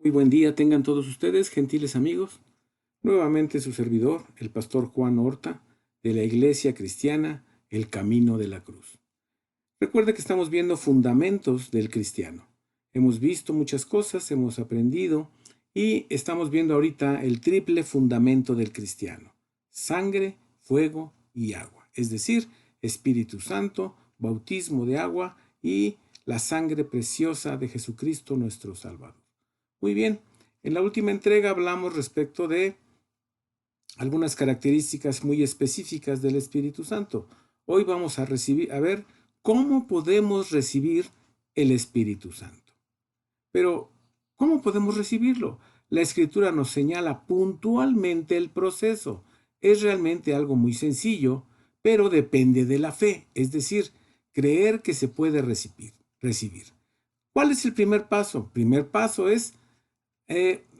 Muy buen día tengan todos ustedes, gentiles amigos. Nuevamente su servidor, el pastor Juan Horta, de la Iglesia Cristiana El Camino de la Cruz. Recuerde que estamos viendo fundamentos del cristiano. Hemos visto muchas cosas, hemos aprendido y estamos viendo ahorita el triple fundamento del cristiano: sangre, fuego y agua. Es decir, Espíritu Santo, bautismo de agua y la sangre preciosa de Jesucristo nuestro Salvador. Muy bien, en la última entrega hablamos respecto de algunas características muy específicas del Espíritu Santo. Hoy vamos a ver cómo podemos recibir el Espíritu Santo. Pero, ¿cómo podemos recibirlo? La Escritura nos señala puntualmente el proceso. Es realmente algo muy sencillo, pero depende de la fe, es decir, creer que se puede recibir. ¿Cuál es el primer paso? El primer paso es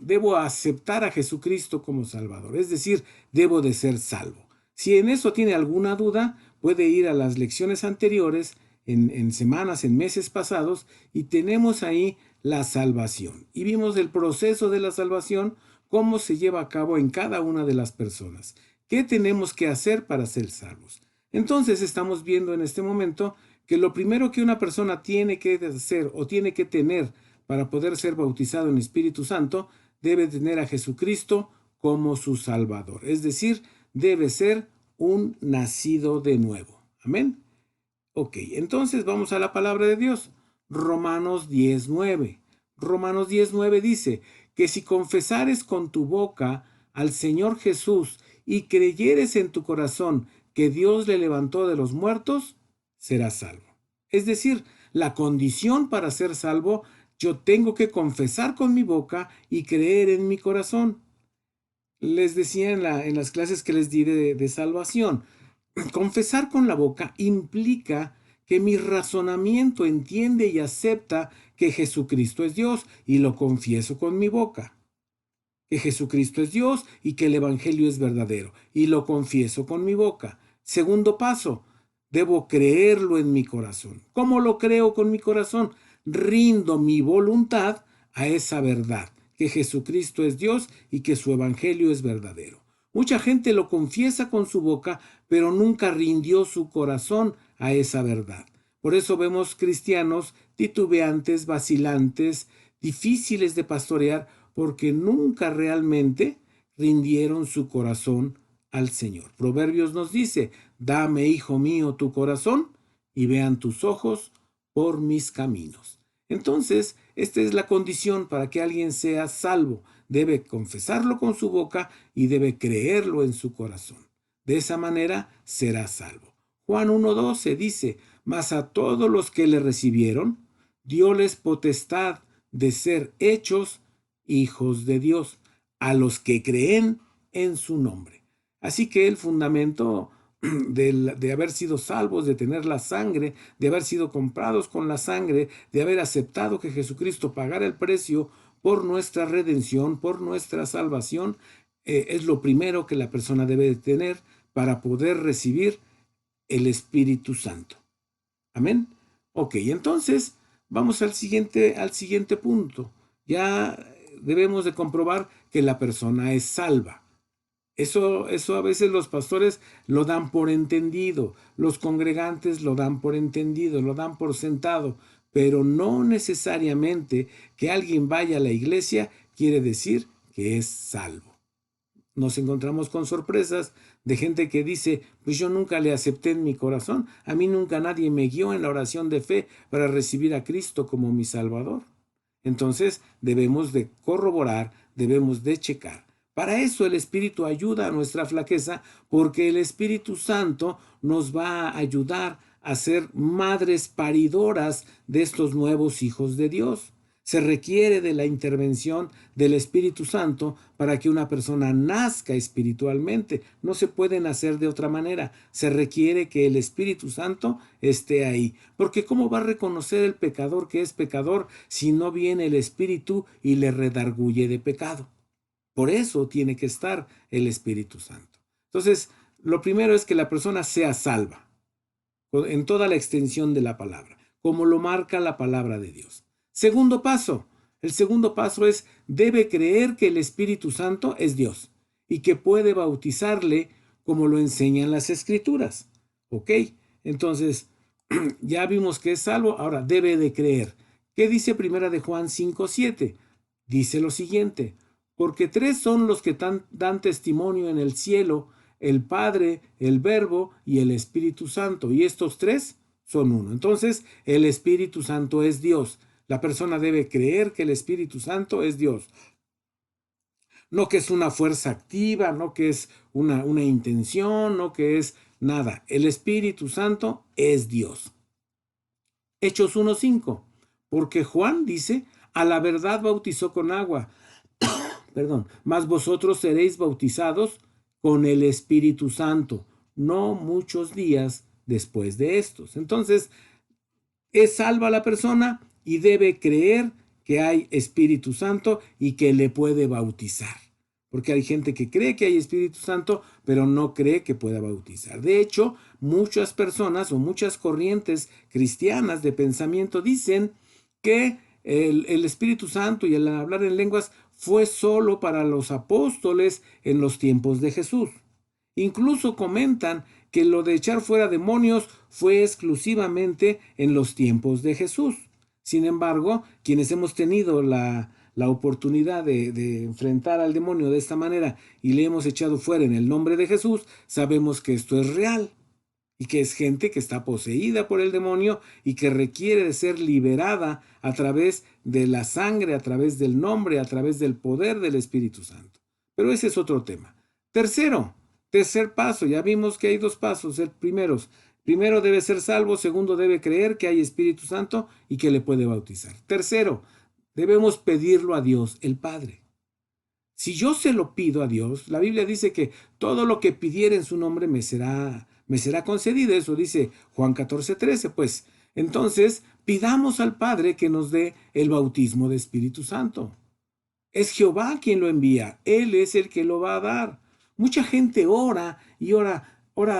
debo aceptar a Jesucristo como Salvador, es decir, debo de ser salvo. Si en eso tiene alguna duda, puede ir a las lecciones anteriores, en semanas, en meses pasados, y tenemos ahí la salvación. Y vimos el proceso de la salvación, cómo se lleva a cabo en cada una de las personas. ¿Qué tenemos que hacer para ser salvos? Entonces estamos viendo en este momento que lo primero que una persona tiene que hacer o tiene que tener para poder ser bautizado en Espíritu Santo, debe tener a Jesucristo como su Salvador. Es decir, debe ser un nacido de nuevo. Amén. Ok, entonces vamos a la palabra de Dios. Romanos 10:9. Romanos 10:9 dice que si confesares con tu boca al Señor Jesús y creyeres en tu corazón que Dios le levantó de los muertos, serás salvo. Es decir, la condición para ser salvo, yo tengo que confesar con mi boca y creer en mi corazón. Les decía en las clases que les di de salvación, confesar con la boca implica que mi razonamiento entiende y acepta que Jesucristo es Dios y lo confieso con mi boca. Que Jesucristo es Dios y que el Evangelio es verdadero y lo confieso con mi boca. Segundo paso, debo creerlo en mi corazón. ¿Cómo lo creo con mi corazón? Rindo mi voluntad a esa verdad, que Jesucristo es Dios y que su Evangelio es verdadero. Mucha gente lo confiesa con su boca, pero nunca rindió su corazón a esa verdad. Por eso vemos cristianos titubeantes, vacilantes, difíciles de pastorear, porque nunca realmente rindieron su corazón al Señor. Proverbios nos dice: dame, hijo mío, tu corazón y vean tus ojos por mis caminos. Entonces, esta es la condición para que alguien sea salvo. Debe confesarlo con su boca y debe creerlo en su corazón. De esa manera será salvo. Juan 1:12 dice: mas a todos los que le recibieron, dióles potestad de ser hechos hijos de Dios, a los que creen en su nombre. Así que el fundamento de haber sido salvos, de tener la sangre, de haber sido comprados con la sangre, de haber aceptado que Jesucristo pagara el precio por nuestra redención, por nuestra salvación, es lo primero que la persona debe de tener para poder recibir el Espíritu Santo. Amén. Ok, entonces vamos al siguiente punto. Ya debemos de comprobar que la persona es salva. Eso a veces los pastores lo dan por entendido, los congregantes lo dan por entendido, lo dan por sentado, pero no necesariamente que alguien vaya a la iglesia quiere decir que es salvo. Nos encontramos con sorpresas de gente que dice: pues yo nunca le acepté en mi corazón, a mí nunca nadie me guió en la oración de fe para recibir a Cristo como mi Salvador. Entonces debemos de corroborar, debemos de checar. Para eso el Espíritu ayuda a nuestra flaqueza, porque el Espíritu Santo nos va a ayudar a ser madres paridoras de estos nuevos hijos de Dios. Se requiere de la intervención del Espíritu Santo para que una persona nazca espiritualmente. No se puede nacer de otra manera. Se requiere que el Espíritu Santo esté ahí. Porque ¿cómo va a reconocer el pecador que es pecador si no viene el Espíritu y le redarguye de pecado? Por eso tiene que estar el Espíritu Santo. Entonces, lo primero es que la persona sea salva en toda la extensión de la palabra, como lo marca la palabra de Dios. Segundo paso, El segundo paso es, debe creer que el Espíritu Santo es Dios y que puede bautizarle como lo enseñan las Escrituras. ¿Ok? Entonces, ya vimos que es salvo, ahora debe de creer. ¿Qué dice Primera de Juan 5:7? Dice lo siguiente: porque tres son los que dan testimonio en el cielo, el Padre, el Verbo y el Espíritu Santo, y estos tres son uno. Entonces, el Espíritu Santo es Dios. La persona debe creer que el Espíritu Santo es Dios. No que es una fuerza activa, no que es una intención, no que es nada. El Espíritu Santo es Dios. Hechos 1:5. Porque Juan dice, a la verdad bautizó con agua, mas vosotros seréis bautizados con el Espíritu Santo, no muchos días después de estos. Entonces, es salva la persona y debe creer que hay Espíritu Santo y que le puede bautizar. Porque hay gente que cree que hay Espíritu Santo, pero no cree que pueda bautizar. De hecho, muchas personas o muchas corrientes cristianas de pensamiento dicen que el Espíritu Santo y el hablar en lenguas fue solo para los apóstoles en los tiempos de Jesús. Incluso comentan que lo de echar fuera demonios fue exclusivamente en los tiempos de Jesús. Sin embargo, quienes hemos tenido la oportunidad de enfrentar al demonio de esta manera y le hemos echado fuera en el nombre de Jesús, sabemos que esto es real y que es gente que está poseída por el demonio y que requiere de ser liberada a través de la sangre, a través del nombre, a través del poder del Espíritu Santo. Pero ese es otro tema. Tercer paso, ya vimos que hay dos pasos. Primero debe ser salvo, segundo debe creer que hay Espíritu Santo y que le puede bautizar. Tercero, debemos pedirlo a Dios, el Padre. Si yo se lo pido a Dios, la Biblia dice que todo lo que pidiere en su nombre me será concedido. Eso dice Juan 14:13. Pues entonces pidamos al Padre que nos dé el bautismo de Espíritu Santo. Es Jehová quien lo envía. Él es el que lo va a dar. Mucha gente ora y ora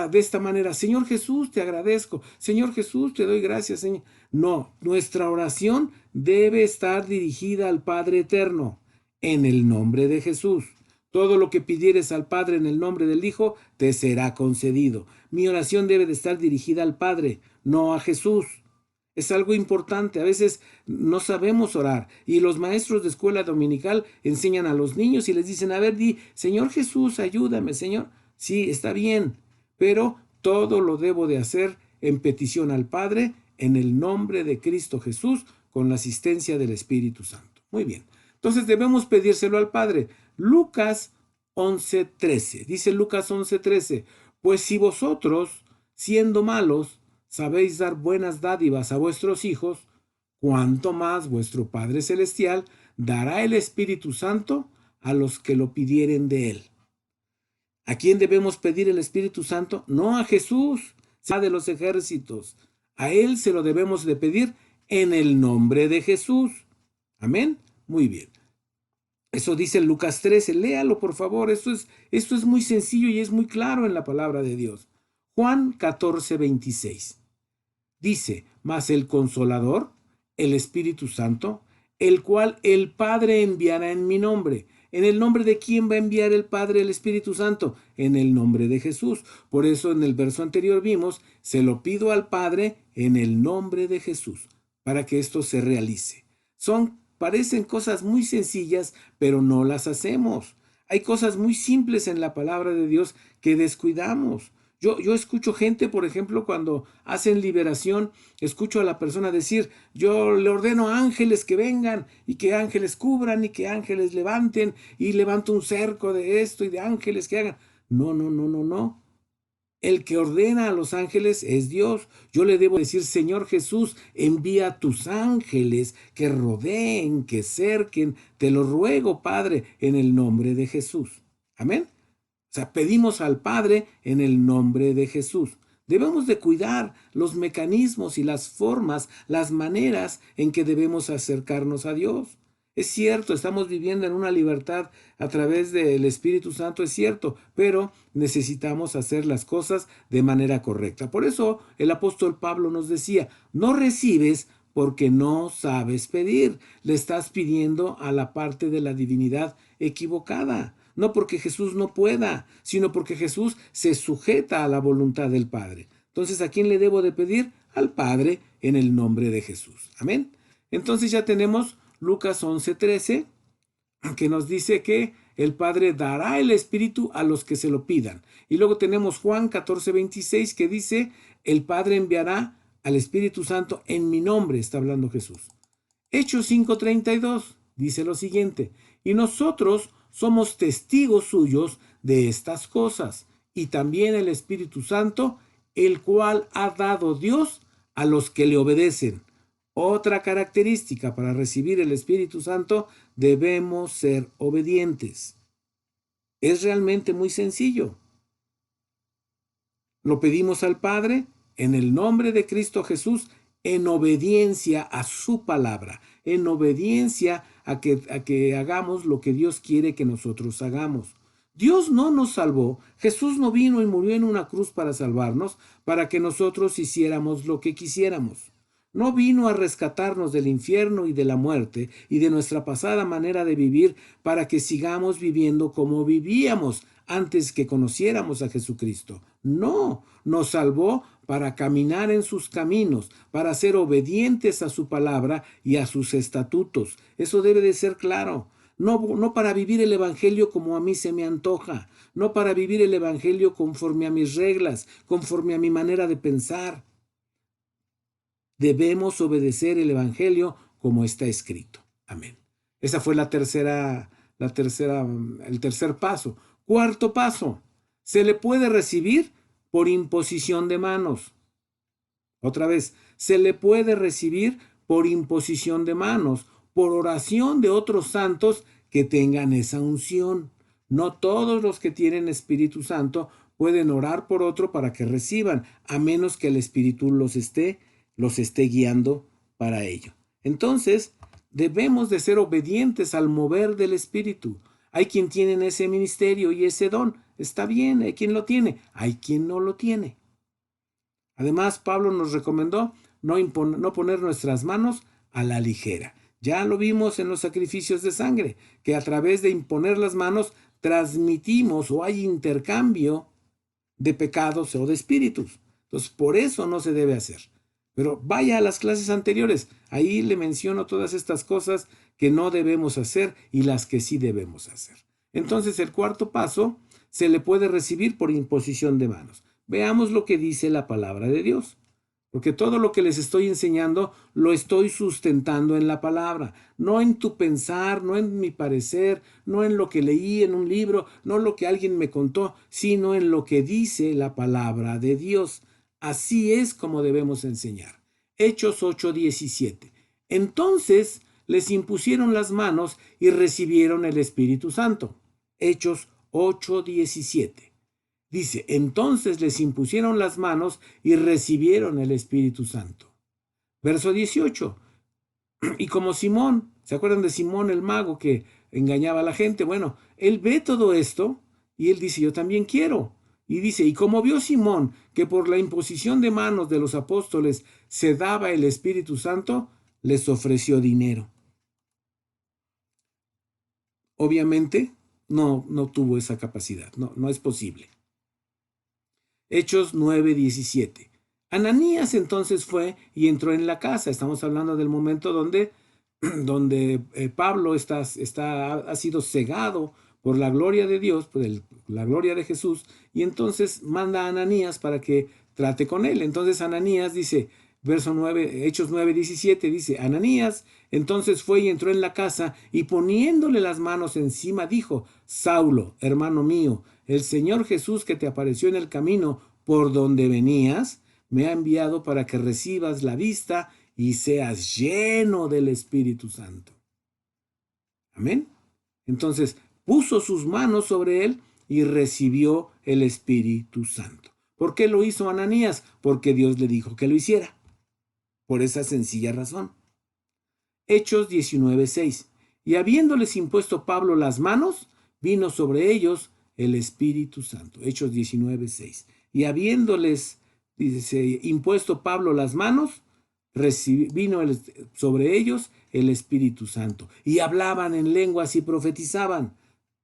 de esta manera. Señor Jesús, te agradezco. Señor Jesús, te doy gracias, Señor. No, nuestra oración debe estar dirigida al Padre Eterno, en el nombre de Jesús. Todo lo que pidieres al Padre en el nombre del Hijo, te será concedido. Mi oración debe de estar dirigida al Padre, no a Jesús. Es algo importante. A veces no sabemos orar y los maestros de escuela dominical enseñan a los niños y les dicen, a ver, di, Señor Jesús, ayúdame, Señor. Sí, está bien, pero todo lo debo de hacer en petición al Padre, en el nombre de Cristo Jesús, con la asistencia del Espíritu Santo. Muy bien. Entonces debemos pedírselo al Padre. Lucas 11:13. Dice Lucas 11:13. Pues si vosotros, siendo malos, sabéis dar buenas dádivas a vuestros hijos, cuánto más vuestro Padre Celestial dará el Espíritu Santo a los que lo pidieren de él. ¿A quién debemos pedir el Espíritu Santo? No a Jesús, de los ejércitos. A él se lo debemos de pedir en el nombre de Jesús. Amén. Muy bien. Eso dice Lucas 13. Léalo, por favor. Esto es muy sencillo y es muy claro en la palabra de Dios. Juan 14:26. Dice, mas el Consolador, el Espíritu Santo, el cual el Padre enviará en mi nombre. ¿En el nombre de quién va a enviar el Padre el Espíritu Santo? En el nombre de Jesús. Por eso en el verso anterior vimos, se lo pido al Padre en el nombre de Jesús, para que esto se realice. Parecen cosas muy sencillas, pero no las hacemos. Hay cosas muy simples en la palabra de Dios que descuidamos. Yo escucho gente, por ejemplo, cuando hacen liberación, escucho a la persona decir, yo le ordeno a ángeles que vengan y que ángeles cubran y que ángeles levanten y levanto un cerco de esto y de ángeles que hagan. No. El que ordena a los ángeles es Dios. Yo le debo decir, Señor Jesús, envía a tus ángeles que rodeen, que cerquen. Te lo ruego, Padre, en el nombre de Jesús. Amén. O sea, pedimos al Padre en el nombre de Jesús. Debemos de cuidar los mecanismos y las formas, las maneras en que debemos acercarnos a Dios. Es cierto, estamos viviendo en una libertad a través del Espíritu Santo, es cierto, pero necesitamos hacer las cosas de manera correcta. Por eso el apóstol Pablo nos decía, no recibes porque no sabes pedir. Le estás pidiendo a la parte de la divinidad equivocada. No porque Jesús no pueda, sino porque Jesús se sujeta a la voluntad del Padre. Entonces, ¿a quién le debo de pedir? Al Padre en el nombre de Jesús. Amén. Entonces ya tenemos Lucas 11:13, que nos dice que el Padre dará el Espíritu a los que se lo pidan. Y luego tenemos Juan 14:26, que dice, el Padre enviará al Espíritu Santo en mi nombre, está hablando Jesús. Hechos 5:32 dice lo siguiente, y nosotros somos testigos suyos de estas cosas, y también el Espíritu Santo, el cual ha dado Dios a los que le obedecen. Otra característica para recibir el Espíritu Santo, debemos ser obedientes. Es realmente muy sencillo. Lo pedimos al Padre en el nombre de Cristo Jesús, en obediencia a su palabra, en obediencia a que hagamos lo que Dios quiere que nosotros hagamos. Dios no nos salvó, Jesús no vino y murió en una cruz para salvarnos, para que nosotros hiciéramos lo que quisiéramos. No vino a rescatarnos del infierno y de la muerte y de nuestra pasada manera de vivir para que sigamos viviendo como vivíamos antes que conociéramos a Jesucristo. No, nos salvó para caminar en sus caminos, para ser obedientes a su palabra y a sus estatutos. Eso debe de ser claro. No para vivir el Evangelio como a mí se me antoja, no para vivir el Evangelio conforme a mis reglas, conforme a mi manera de pensar. Debemos obedecer el Evangelio como está escrito. Amén. Esa fue el tercer paso. Cuarto paso, se le puede recibir por imposición de manos. Otra vez, se le puede recibir por imposición de manos, por oración de otros santos que tengan esa unción. No todos los que tienen Espíritu Santo pueden orar por otro para que reciban, a menos que el Espíritu los esté guiando para ello. Entonces, debemos de ser obedientes al mover del Espíritu. Hay quien tiene ese ministerio y ese don. Está bien, hay quien lo tiene, hay quien no lo tiene. Además, Pablo nos recomendó no poner nuestras manos a la ligera. Ya lo vimos en los sacrificios de sangre, que a través de imponer las manos transmitimos o hay intercambio de pecados o de espíritus. Entonces, por eso no se debe hacer. Pero vaya a las clases anteriores, ahí le menciono todas estas cosas que no debemos hacer y las que sí debemos hacer. Entonces, el cuarto paso se le puede recibir por imposición de manos. Veamos lo que dice la palabra de Dios, porque todo lo que les estoy enseñando lo estoy sustentando en la palabra, no en tu pensar, no en mi parecer, no en lo que leí en un libro, no lo que alguien me contó, sino en lo que dice la palabra de Dios. Así es como debemos enseñar. Hechos 8:17. Entonces les impusieron las manos y recibieron el Espíritu Santo. Hechos 8:17. Dice, entonces les impusieron las manos y recibieron el Espíritu Santo. Verso 18. Y como Simón, ¿se acuerdan de Simón el mago que engañaba a la gente? Bueno, él ve todo esto y él dice, yo también quiero. Y dice, y como vio Simón que por la imposición de manos de los apóstoles se daba el Espíritu Santo, les ofreció dinero. Obviamente no tuvo esa capacidad, no es posible. Hechos 9:17. Ananías entonces fue y entró en la casa. Estamos hablando del momento donde Pablo ha sido cegado por la gloria de Dios, por la gloria de Jesús, y entonces manda a Ananías para que trate con él. Entonces Ananías dice, verso 9, Hechos 9:17, dice, Ananías entonces fue y entró en la casa y poniéndole las manos encima dijo, Saulo, hermano mío, el Señor Jesús que te apareció en el camino por donde venías, me ha enviado para que recibas la vista y seas lleno del Espíritu Santo. Amén. Entonces puso sus manos sobre él y recibió el Espíritu Santo. ¿Por qué lo hizo Ananías? Porque Dios le dijo que lo hiciera. Por esa sencilla razón. Hechos 19:6. Y habiéndoles impuesto Pablo las manos, vino sobre ellos el Espíritu Santo. Hechos 19:6. Y habiéndoles, dice, impuesto Pablo las manos, vino sobre ellos el Espíritu Santo, y hablaban en lenguas y profetizaban.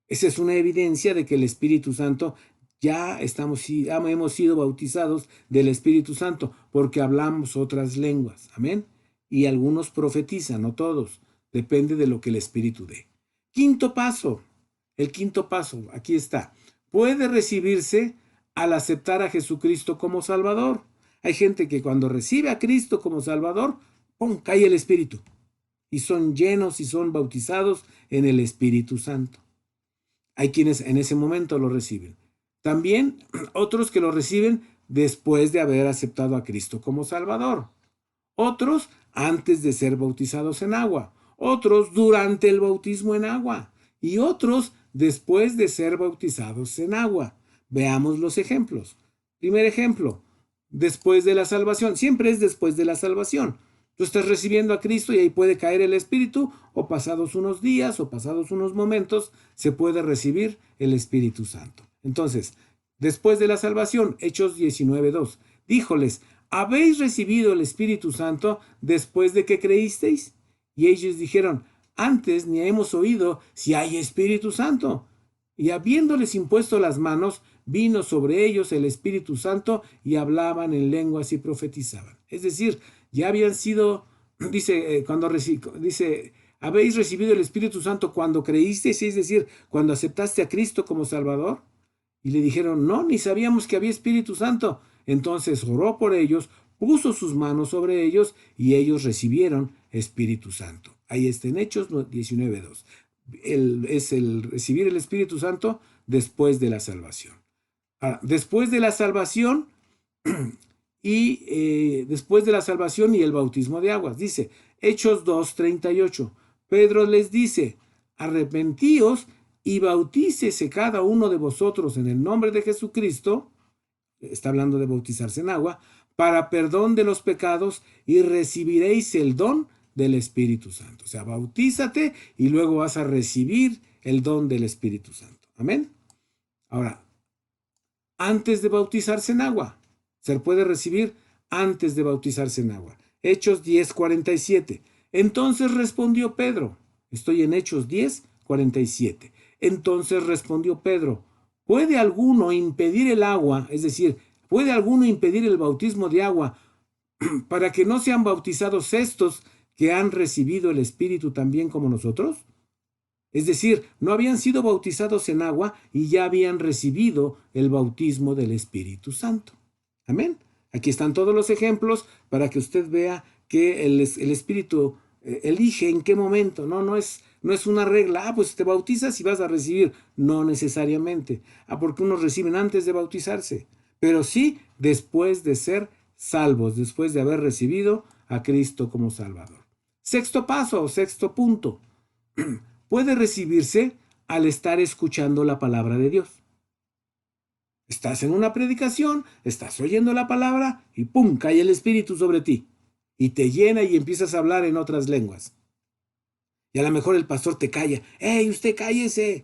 Esa es una evidencia de que el Espíritu Santo ya hemos sido bautizados del Espíritu Santo, porque hablamos otras lenguas. Amén. Y algunos profetizan, no todos. Depende de lo que el Espíritu dé. Quinto paso. El quinto paso, aquí está. Puede recibirse al aceptar a Jesucristo como Salvador. Hay gente que cuando recibe a Cristo como Salvador, ¡pum!, cae el Espíritu. Y son llenos y son bautizados en el Espíritu Santo. Hay quienes en ese momento lo reciben. También otros que lo reciben después de haber aceptado a Cristo como Salvador. Otros antes de ser bautizados en agua. Otros durante el bautismo en agua. Y otros después de ser bautizados en agua. Veamos los ejemplos. Primer ejemplo, después de la salvación. Siempre es después de la salvación. Tú estás recibiendo a Cristo y ahí puede caer el Espíritu, o pasados unos días o pasados unos momentos se puede recibir el Espíritu Santo. Entonces, después de la salvación, Hechos 19:2, díjoles: ¿habéis recibido el Espíritu Santo después de que creísteis? Y ellos dijeron: antes ni hemos oído si hay Espíritu Santo. Y habiéndoles impuesto las manos, vino sobre ellos el Espíritu Santo y hablaban en lenguas y profetizaban. Es decir, ya habían sido, dice, ¿habéis recibido el Espíritu Santo cuando creísteis? Es decir, cuando aceptaste a Cristo como Salvador. Y le dijeron: no, ni sabíamos que había Espíritu Santo. Entonces oró por ellos, puso sus manos sobre ellos y ellos recibieron Espíritu Santo. Ahí está en Hechos 19:2. Es el recibir el Espíritu Santo después de la salvación. Después de la salvación después de la salvación y el bautismo de aguas. Dice Hechos 2:38. Pedro les dice: arrepentíos y bautícese cada uno de vosotros en el nombre de Jesucristo. Está hablando de bautizarse en agua, para perdón de los pecados, y recibiréis el don del Espíritu Santo. O sea, bautízate y luego vas a recibir el don del Espíritu Santo. Amén. Ahora, antes de bautizarse en agua, se puede recibir antes de bautizarse en agua. Hechos 10:47. Entonces respondió Pedro. Estoy en Hechos 10:47. Entonces respondió Pedro: ¿puede alguno impedir el agua? Es decir, ¿puede alguno impedir el bautismo de agua para que no sean bautizados estos que han recibido el Espíritu también como nosotros? Es decir, no habían sido bautizados en agua y ya habían recibido el bautismo del Espíritu Santo. Amén. Aquí están todos los ejemplos para que usted vea que el Espíritu elige en qué momento. No es una regla. Pues te bautizas y vas a recibir. No necesariamente. Porque unos reciben antes de bautizarse. Pero sí después de ser salvos, después de haber recibido a Cristo como Salvador. Sexto paso, sexto punto. Puede recibirse al estar escuchando la palabra de Dios. Estás en una predicación, estás oyendo la palabra y ¡pum!, cae el Espíritu sobre ti y te llena y empiezas a hablar en otras lenguas. Y a lo mejor el pastor te calla. ¡Ey, usted cállese!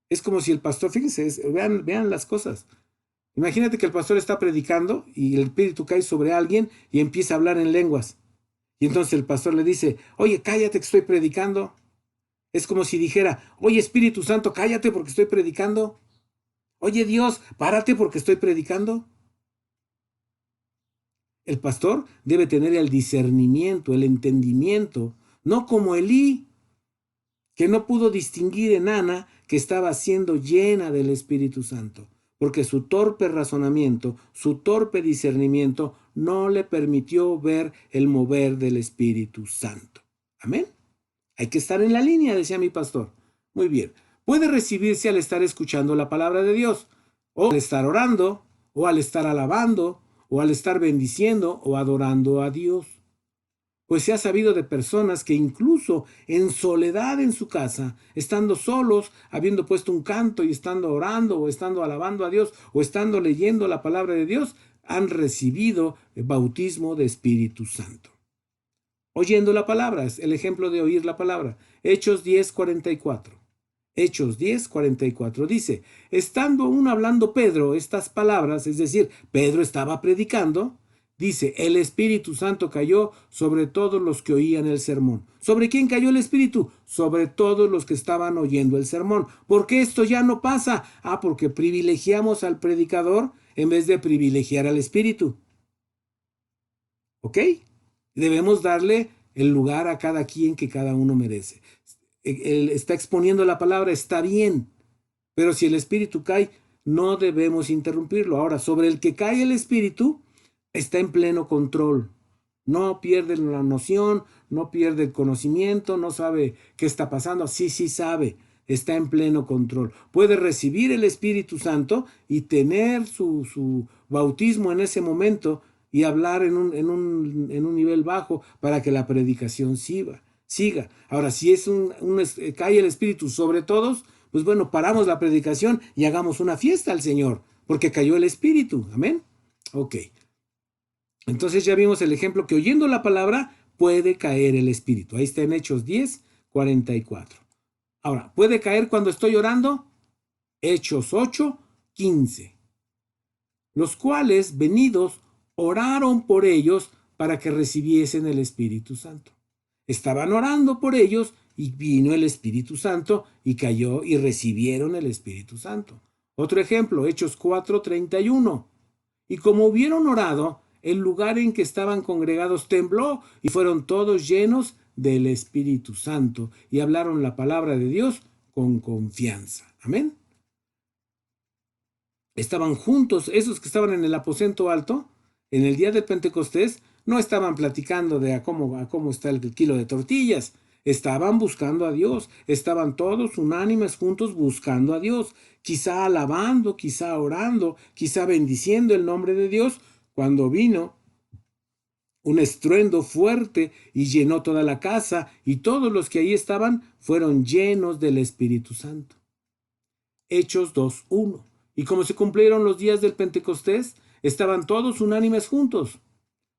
Es como si el pastor, fíjense, vean las cosas. Imagínate que el pastor está predicando y el Espíritu cae sobre alguien y empieza a hablar en lenguas. Y entonces el pastor le dice: oye, cállate que estoy predicando. Es como si dijera: oye, Espíritu Santo, cállate porque estoy predicando. Oye, Dios, párate porque estoy predicando. El pastor debe tener el discernimiento, el entendimiento, no como Elí, que no pudo distinguir en Ana que estaba siendo llena del Espíritu Santo, porque su torpe razonamiento, su torpe discernimiento no le permitió ver el mover del Espíritu Santo. Amén. Hay que estar en la línea, decía mi pastor. Muy bien. Puede recibirse al estar escuchando la palabra de Dios, o al estar orando, o al estar alabando, o al estar bendiciendo o adorando a Dios. Pues se ha sabido de personas que incluso en soledad en su casa, estando solos, habiendo puesto un canto y estando orando o estando alabando a Dios o estando leyendo la palabra de Dios, han recibido el bautismo de Espíritu Santo. Oyendo la palabra, es el ejemplo de oír la palabra. Hechos 10:44. Hechos 10:44 dice: estando aún hablando Pedro estas palabras, es decir, Pedro estaba predicando, Dice, el Espíritu Santo cayó sobre todos los que oían el sermón. ¿Sobre quién cayó el Espíritu? Sobre todos los que estaban oyendo el sermón. ¿Por qué esto ya no pasa? Porque privilegiamos al predicador en vez de privilegiar al Espíritu. ¿Ok? Debemos darle el lugar a cada quien que cada uno merece. Él está exponiendo la palabra, está bien, pero si el Espíritu cae, no debemos interrumpirlo. Ahora, sobre el que cae el Espíritu, está en pleno control. No pierde la noción, no pierde el conocimiento, no sabe qué está pasando. Sí sabe, está en pleno control. Puede recibir el Espíritu Santo y tener su bautismo en ese momento y hablar en un nivel bajo para que la predicación siga. Ahora, si cae el Espíritu sobre todos, pues bueno, paramos la predicación y hagamos una fiesta al Señor, porque cayó el Espíritu. Amén. Ok. Entonces ya vimos el ejemplo que oyendo la palabra puede caer el Espíritu. Ahí está en Hechos 10, 44. Ahora, ¿puede caer cuando estoy orando? Hechos 8, 15. Los cuales, venidos, oraron por ellos para que recibiesen el Espíritu Santo. Estaban orando por ellos y vino el Espíritu Santo y cayó y recibieron el Espíritu Santo. Otro ejemplo, Hechos 4, 31. Y como hubieron orado, el lugar en que estaban congregados tembló y fueron todos llenos del Espíritu Santo y hablaron la palabra de Dios con confianza. Amén. Estaban juntos, esos que estaban en el aposento alto, en el día del Pentecostés, no estaban platicando de a cómo está el kilo de tortillas. Estaban buscando a Dios, estaban todos unánimes juntos buscando a Dios, quizá alabando, quizá orando, quizá bendiciendo el nombre de Dios, cuando vino un estruendo fuerte y llenó toda la casa, y todos los que ahí estaban fueron llenos del Espíritu Santo. Hechos 2:1. Y como se cumplieron los días del Pentecostés, estaban todos unánimes juntos.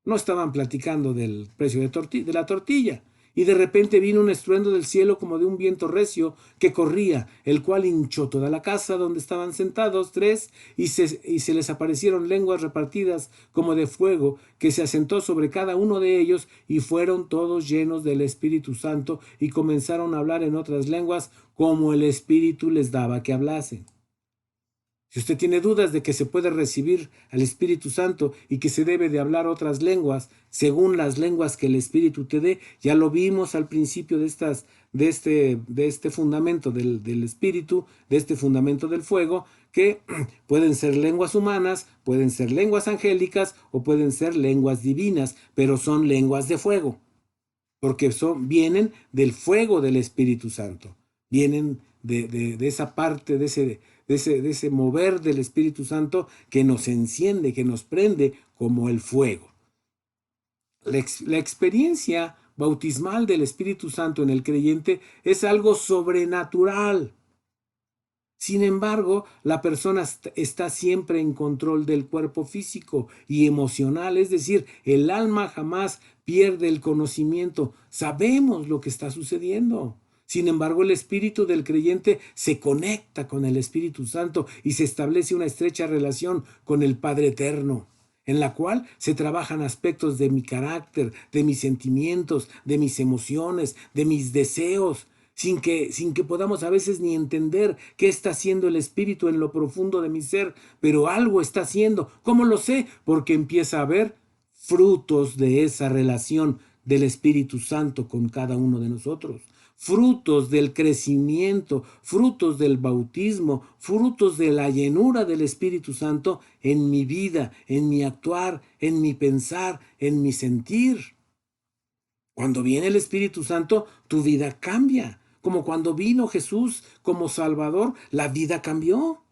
No estaban platicando del precio de la tortilla. Y de repente vino un estruendo del cielo como de un viento recio que corría, el cual hinchó toda la casa donde estaban sentados tres, y se les aparecieron lenguas repartidas como de fuego, que se asentó sobre cada uno de ellos, y fueron todos llenos del Espíritu Santo, y comenzaron a hablar en otras lenguas, como el Espíritu les daba que hablasen. Si usted tiene dudas de que se puede recibir al Espíritu Santo y que se debe de hablar otras lenguas según las lenguas que el Espíritu te dé, ya lo vimos al principio de este fundamento del Espíritu, de este fundamento del fuego, que pueden ser lenguas humanas, pueden ser lenguas angélicas o pueden ser lenguas divinas, pero son lenguas de fuego, porque vienen del fuego del Espíritu Santo, vienen de esa parte, de ese mover del Espíritu Santo que nos enciende, que nos prende como el fuego. La experiencia bautismal del Espíritu Santo en el creyente es algo sobrenatural. Sin embargo, la persona está siempre en control del cuerpo físico y emocional, es decir, el alma jamás pierde el conocimiento. Sabemos lo que está sucediendo. Sin embargo, el espíritu del creyente se conecta con el Espíritu Santo y se establece una estrecha relación con el Padre Eterno, en la cual se trabajan aspectos de mi carácter, de mis sentimientos, de mis emociones, de mis deseos, sin que podamos a veces ni entender qué está haciendo el Espíritu en lo profundo de mi ser, pero algo está haciendo. ¿Cómo lo sé? Porque empieza a haber frutos de esa relación del Espíritu Santo con cada uno de nosotros. Frutos del crecimiento, frutos del bautismo, frutos de la llenura del Espíritu Santo en mi vida, en mi actuar, en mi pensar, en mi sentir. Cuando viene el Espíritu Santo, tu vida cambia. Como cuando vino Jesús como Salvador, la vida cambió.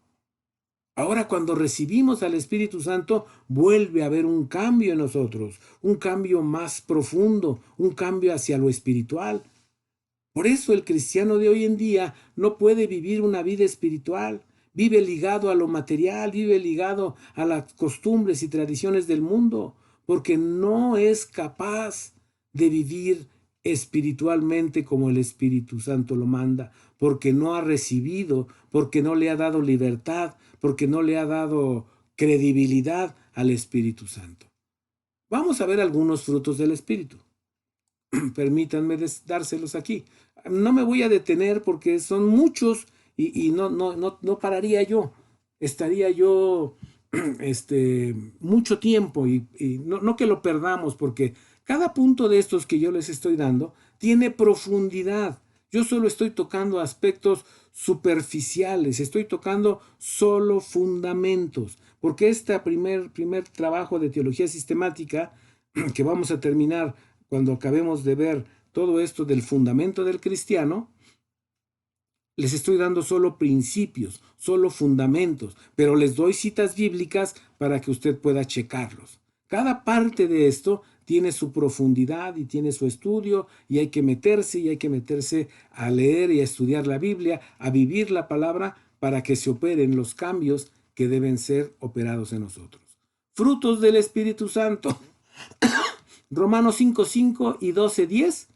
Ahora cuando recibimos al Espíritu Santo, vuelve a haber un cambio en nosotros, un cambio más profundo, un cambio hacia lo espiritual. Por eso el cristiano de hoy en día no puede vivir una vida espiritual. Vive ligado a lo material, vive ligado a las costumbres y tradiciones del mundo, porque no es capaz de vivir espiritualmente como el Espíritu Santo lo manda, porque no ha recibido, porque no le ha dado libertad, porque no le ha dado credibilidad al Espíritu Santo. Vamos a ver algunos frutos del Espíritu. Permítanme dárselos aquí. No me voy a detener porque son muchos y no pararía yo. Estaría yo mucho tiempo y no que lo perdamos, porque cada punto de estos que yo les estoy dando tiene profundidad. Yo solo estoy tocando aspectos superficiales, estoy tocando solo fundamentos, porque este primer trabajo de teología sistemática que vamos a terminar cuando acabemos de ver todo esto del fundamento del cristiano, les estoy dando solo principios, solo fundamentos, pero les doy citas bíblicas para que usted pueda checarlos. Cada parte de esto tiene su profundidad y tiene su estudio y hay que meterse a leer y a estudiar la Biblia, a vivir la palabra para que se operen los cambios que deben ser operados en nosotros. Frutos del Espíritu Santo. Romanos 5:5 y 12:10,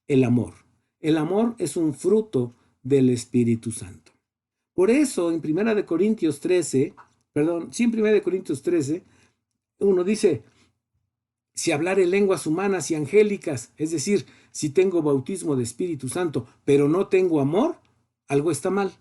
el amor. El amor es un fruto del Espíritu Santo. Por eso en 1 Corintios 13, en 1 Corintios 13, uno dice, si hablare lenguas humanas y angélicas, es decir, si tengo bautismo de Espíritu Santo, pero no tengo amor, algo está mal.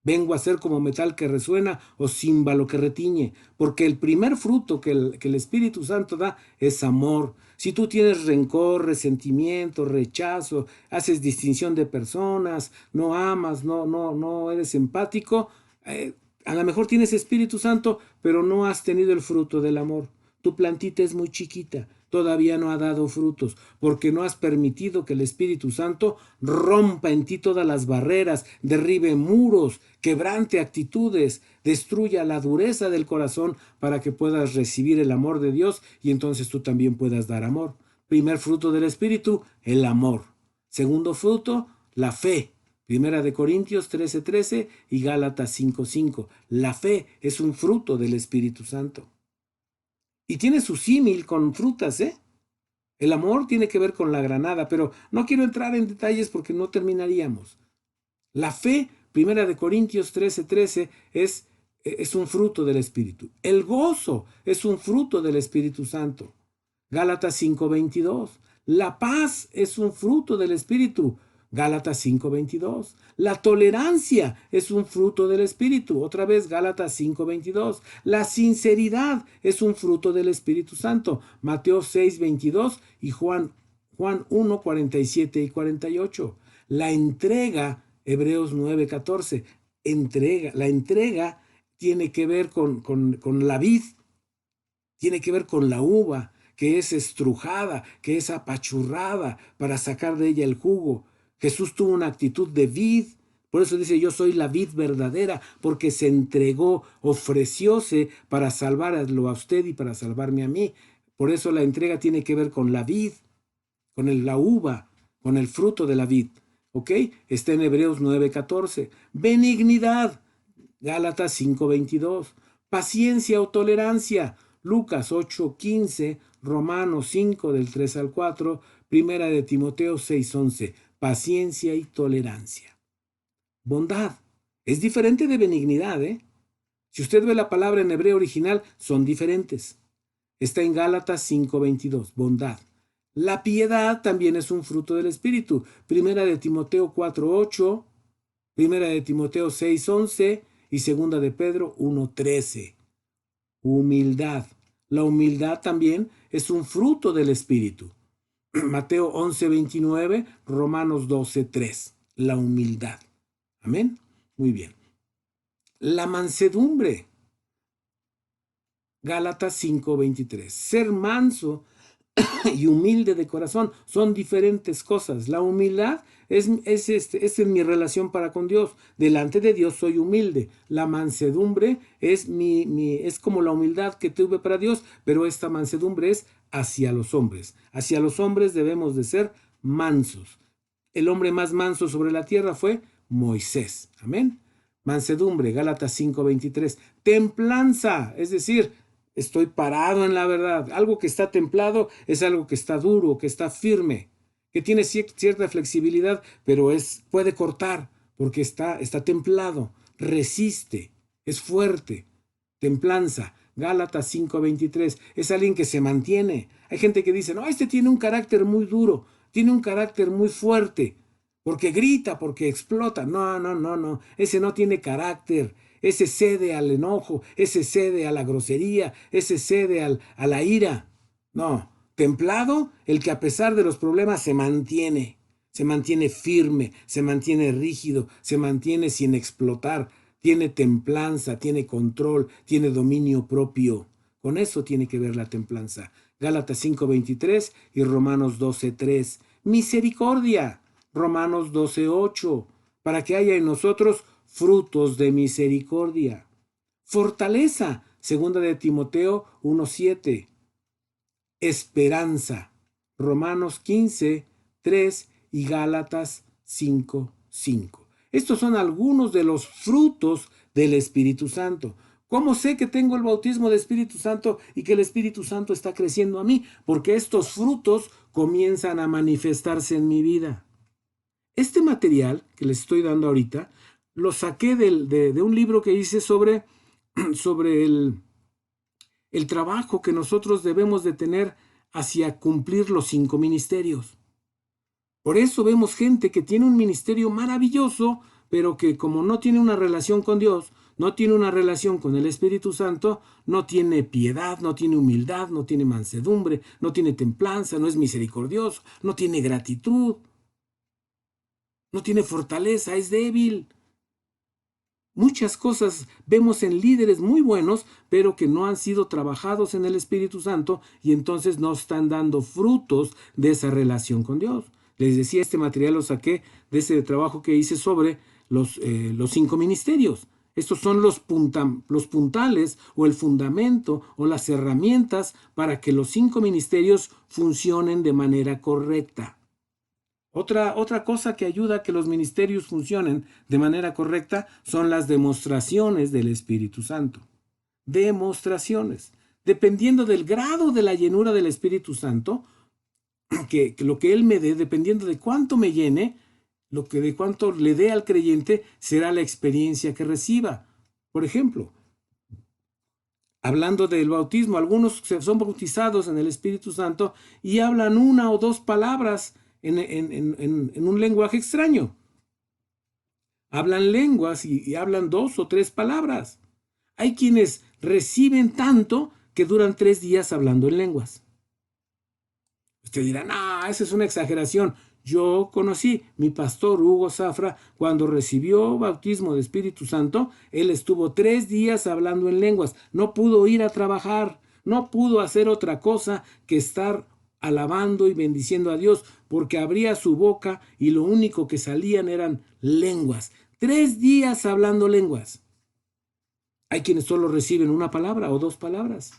Vengo a ser como metal que resuena o címbalo que retiñe, porque el primer fruto que el Espíritu Santo da es amor. Si tú tienes rencor, resentimiento, rechazo, haces distinción de personas, no amas, no eres empático, a lo mejor tienes Espíritu Santo, pero no has tenido el fruto del amor. Tu plantita es muy chiquita, todavía no ha dado frutos, porque no has permitido que el Espíritu Santo rompa en ti todas las barreras, derribe muros, quebrante actitudes, destruya la dureza del corazón para que puedas recibir el amor de Dios y entonces tú también puedas dar amor. Primer fruto del Espíritu, el amor. Segundo fruto, la fe. 1 Corintios 13:13 y Gálatas 5:5. La fe es un fruto del Espíritu Santo. Y tiene su símil con frutas, ¿eh? El amor tiene que ver con la granada, pero no quiero entrar en detalles porque no terminaríamos. La fe, 1 Corintios 13:13, es un fruto del Espíritu. El gozo es un fruto del Espíritu Santo. Gálatas 5:22. La paz es un fruto del Espíritu. Gálatas 5:22. La tolerancia es un fruto del Espíritu. Otra vez Gálatas 5:22. La sinceridad es un fruto del Espíritu Santo. Mateo 6:22 y Juan 1:47 y 48. La entrega, Hebreos 9:14. La entrega tiene que ver con la vid, tiene que ver con la uva, que es estrujada, que es apachurrada para sacar de ella el jugo. Jesús tuvo una actitud de vid, por eso dice, yo soy la vid verdadera, porque se entregó, ofrecióse para salvarlo a usted y para salvarme a mí. Por eso la entrega tiene que ver con la vid, con la uva, con el fruto de la vid. ¿Ok? Está en Hebreos 9:14. Benignidad, Gálatas 5:22. Paciencia o tolerancia, Lucas 8:15, Romanos 5 del 3 al 4, Primera de Timoteo 6:11. Paciencia y tolerancia. Bondad. Es diferente de benignidad, ¿eh? Si usted ve la palabra en hebreo original, son diferentes. Está en Gálatas 5:22, bondad. La piedad también es un fruto del Espíritu. Primera de Timoteo 4:8, Primera de Timoteo 6:11 y Segunda de Pedro 1:13. Humildad. La humildad también es un fruto del Espíritu. Mateo 11:29, Romanos 12:3. La humildad. Amén. Muy bien. La mansedumbre. Gálatas 5:23. Ser manso y humilde de corazón son diferentes cosas. La humildad es en mi relación para con Dios. Delante de Dios soy humilde. La mansedumbre es como la humildad que tuve para Dios, pero esta mansedumbre es hacia los hombres. Hacia los hombres debemos de ser mansos. El hombre más manso sobre la tierra fue Moisés. Amén. Mansedumbre, Gálatas 5:23. Templanza, es decir, estoy parado en la verdad. Algo que está templado es algo que está duro, que está firme, que tiene cierta flexibilidad, pero puede cortar porque está templado, resiste, es fuerte. Templanza. Gálatas 5:23. Es alguien que se mantiene. Hay gente que dice, no, este tiene un carácter muy duro, tiene un carácter muy fuerte, porque grita, porque explota. No, no, no, no. Ese no tiene carácter. Ese cede al enojo, ese cede a la grosería, ese cede a la ira. No, templado, el que a pesar de los problemas se mantiene firme, se mantiene rígido, se mantiene sin explotar, tiene templanza, tiene control, tiene dominio propio. Con eso tiene que ver la templanza. Gálatas 5:23 y Romanos 12:3. Misericordia, Romanos 12:8, para que haya en nosotros frutos de misericordia. Fortaleza, segunda de Timoteo 1:7. Esperanza, Romanos 15:3 y Gálatas 5:5. Estos son algunos de los frutos del Espíritu Santo. ¿Cómo sé que tengo el bautismo de Espíritu Santo y que el Espíritu Santo está creciendo a mí? Porque estos frutos comienzan a manifestarse en mi vida. Este material que les estoy dando ahorita, lo saqué de un libro que hice sobre el trabajo que nosotros debemos de tener hacia cumplir los 5 ministerios. Por eso vemos gente que tiene un ministerio maravilloso, pero que como no tiene una relación con Dios, no tiene una relación con el Espíritu Santo, no tiene piedad, no tiene humildad, no tiene mansedumbre, no tiene templanza, no es misericordioso, no tiene gratitud, no tiene fortaleza, es débil. Muchas cosas vemos en líderes muy buenos, pero que no han sido trabajados en el Espíritu Santo y entonces no están dando frutos de esa relación con Dios. Les decía, este material lo saqué de ese trabajo que hice sobre los 5 ministerios. Estos son los puntales o el fundamento o las herramientas para que los 5 ministerios funcionen de manera correcta. Otra cosa que ayuda a que los ministerios funcionen de manera correcta son las demostraciones del Espíritu Santo. Demostraciones. Dependiendo del grado de la llenura del Espíritu Santo, que lo que Él me dé, dependiendo de cuánto me llene, de cuánto le dé al creyente, será la experiencia que reciba. Por ejemplo, hablando del bautismo, algunos son bautizados en el Espíritu Santo y hablan 1 o 2 palabras en un lenguaje extraño. Hablan lenguas y hablan 2 o 3 palabras. Hay quienes reciben tanto que duran 3 días hablando en lenguas. Usted dirá, no, esa es una exageración. Yo conocí mi pastor Hugo Zafra cuando recibió bautismo de Espíritu Santo. Él estuvo 3 días hablando en lenguas. No pudo ir a trabajar. No pudo hacer otra cosa que estar alabando y bendiciendo a Dios, porque abría su boca y lo único que salían eran lenguas. 3 días hablando lenguas. Hay quienes solo reciben 1 palabra o 2 palabras,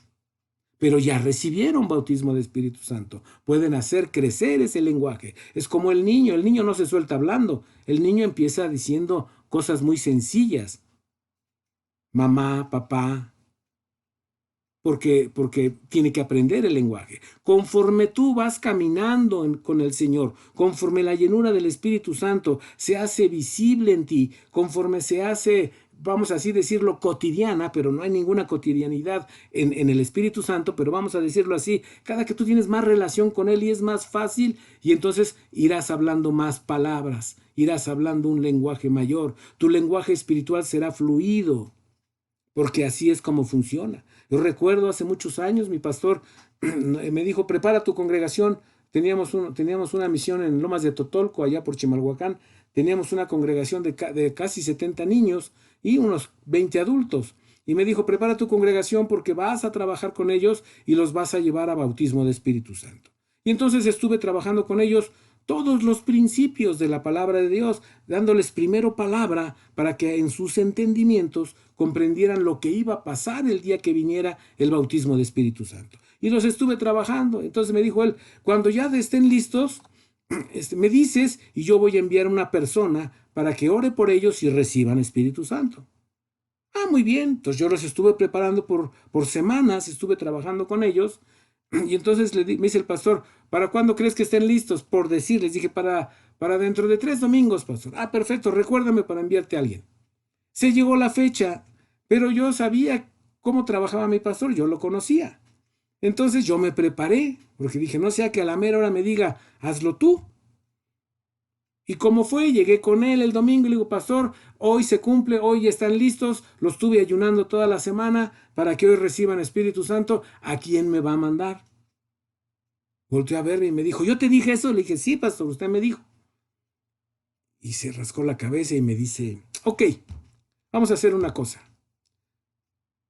pero ya recibieron bautismo de Espíritu Santo. Pueden hacer crecer ese lenguaje. Es como el niño no se suelta hablando. El niño empieza diciendo cosas muy sencillas. Mamá, papá, porque tiene que aprender el lenguaje. Conforme tú vas caminando con el Señor, conforme la llenura del Espíritu Santo se hace visible en ti, conforme se hace, vamos a así decirlo, cotidiana, pero no hay ninguna cotidianidad en el Espíritu Santo, pero vamos a decirlo así, cada que tú tienes más relación con Él y es más fácil, y entonces irás hablando más palabras, irás hablando un lenguaje mayor, tu lenguaje espiritual será fluido, porque así es como funciona. Yo recuerdo hace muchos años, mi pastor me dijo, prepara tu congregación. Teníamos una misión en Lomas de Totolco, allá por Chimalhuacán. Teníamos una congregación de casi 70 niños y unos 20 adultos. Y me dijo, prepara tu congregación porque vas a trabajar con ellos y los vas a llevar a bautismo de Espíritu Santo. Y entonces estuve trabajando con ellos todos los principios de la palabra de Dios, dándoles primero palabra para que en sus entendimientos comprendieran lo que iba a pasar el día que viniera el bautismo de Espíritu Santo. Y los estuve trabajando. Entonces me dijo él, cuando ya estén listos, me dices y yo voy a enviar una persona para que ore por ellos y reciban Espíritu Santo. Ah, muy bien. Entonces yo los estuve preparando por semanas, estuve trabajando con ellos. Y entonces me dice el pastor, ¿para cuándo crees que estén listos? Por decir, les dije, para dentro de 3 domingos, pastor. Ah, perfecto, recuérdame para enviarte a alguien. Se llegó la fecha, pero yo sabía cómo trabajaba mi pastor, yo lo conocía. Entonces yo me preparé, porque dije, no sea que a la mera hora me diga, hazlo tú. Y como fue, llegué con él el domingo y le digo, pastor, hoy se cumple, hoy están listos, los estuve ayunando toda la semana para que hoy reciban Espíritu Santo, ¿a quién me va a mandar? Volteó a verme y me dijo, ¿yo te dije eso? Le dije, sí, pastor, usted me dijo. Y se rascó la cabeza y me dice, ok, vamos a hacer una cosa.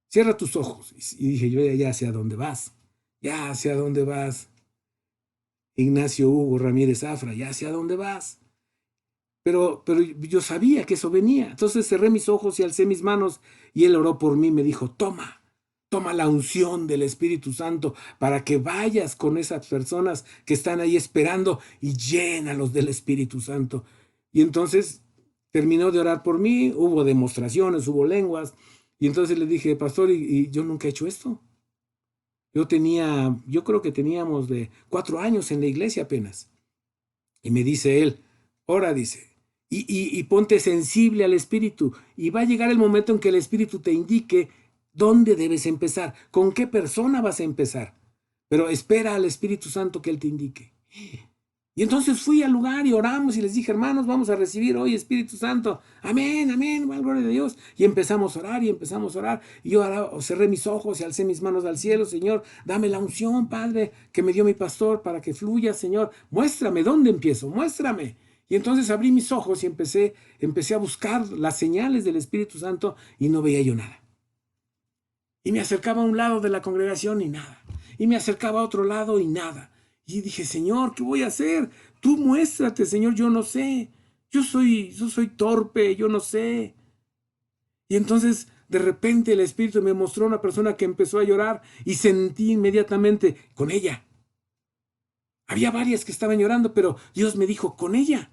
Cierra tus ojos. Y dije, yo ya sé a dónde vas. Ya sé a dónde vas. Ignacio Hugo Ramírez Zafra, ya sé a dónde vas. Pero yo sabía que eso venía. Entonces cerré mis ojos y alcé mis manos y él oró por mí. Me dijo, toma la unción del Espíritu Santo para que vayas con esas personas que están ahí esperando y llénalos del Espíritu Santo. Y entonces terminó de orar por mí, hubo demostraciones, hubo lenguas. Y entonces le dije, pastor, y yo nunca he hecho esto. Yo creo que teníamos de 4 años en la iglesia apenas. Y me dice él, ora, dice, y ponte sensible al Espíritu. Y va a llegar el momento en que el Espíritu te indique dónde debes empezar, con qué persona vas a empezar. Pero espera al Espíritu Santo que Él te indique. Y entonces fui al lugar y oramos y les dije, hermanos, vamos a recibir hoy Espíritu Santo. Amén, amén, gloria a Dios. Y empezamos a orar y empezamos a orar. Y yo ahora cerré mis ojos y alcé mis manos al cielo. Señor, dame la unción, Padre, que me dio mi pastor para que fluya, Señor. Muéstrame dónde empiezo, muéstrame. Y entonces abrí mis ojos y empecé a buscar las señales del Espíritu Santo y no veía yo nada. Y me acercaba a un lado de la congregación y nada. Y me acercaba a otro lado y nada. Y dije, Señor, ¿qué voy a hacer? Tú muéstrate, Señor, yo no sé. Yo soy torpe, yo no sé. Y entonces, de repente, el Espíritu me mostró a una persona que empezó a llorar y sentí inmediatamente con ella. Había varias que estaban llorando, pero Dios me dijo, con ella.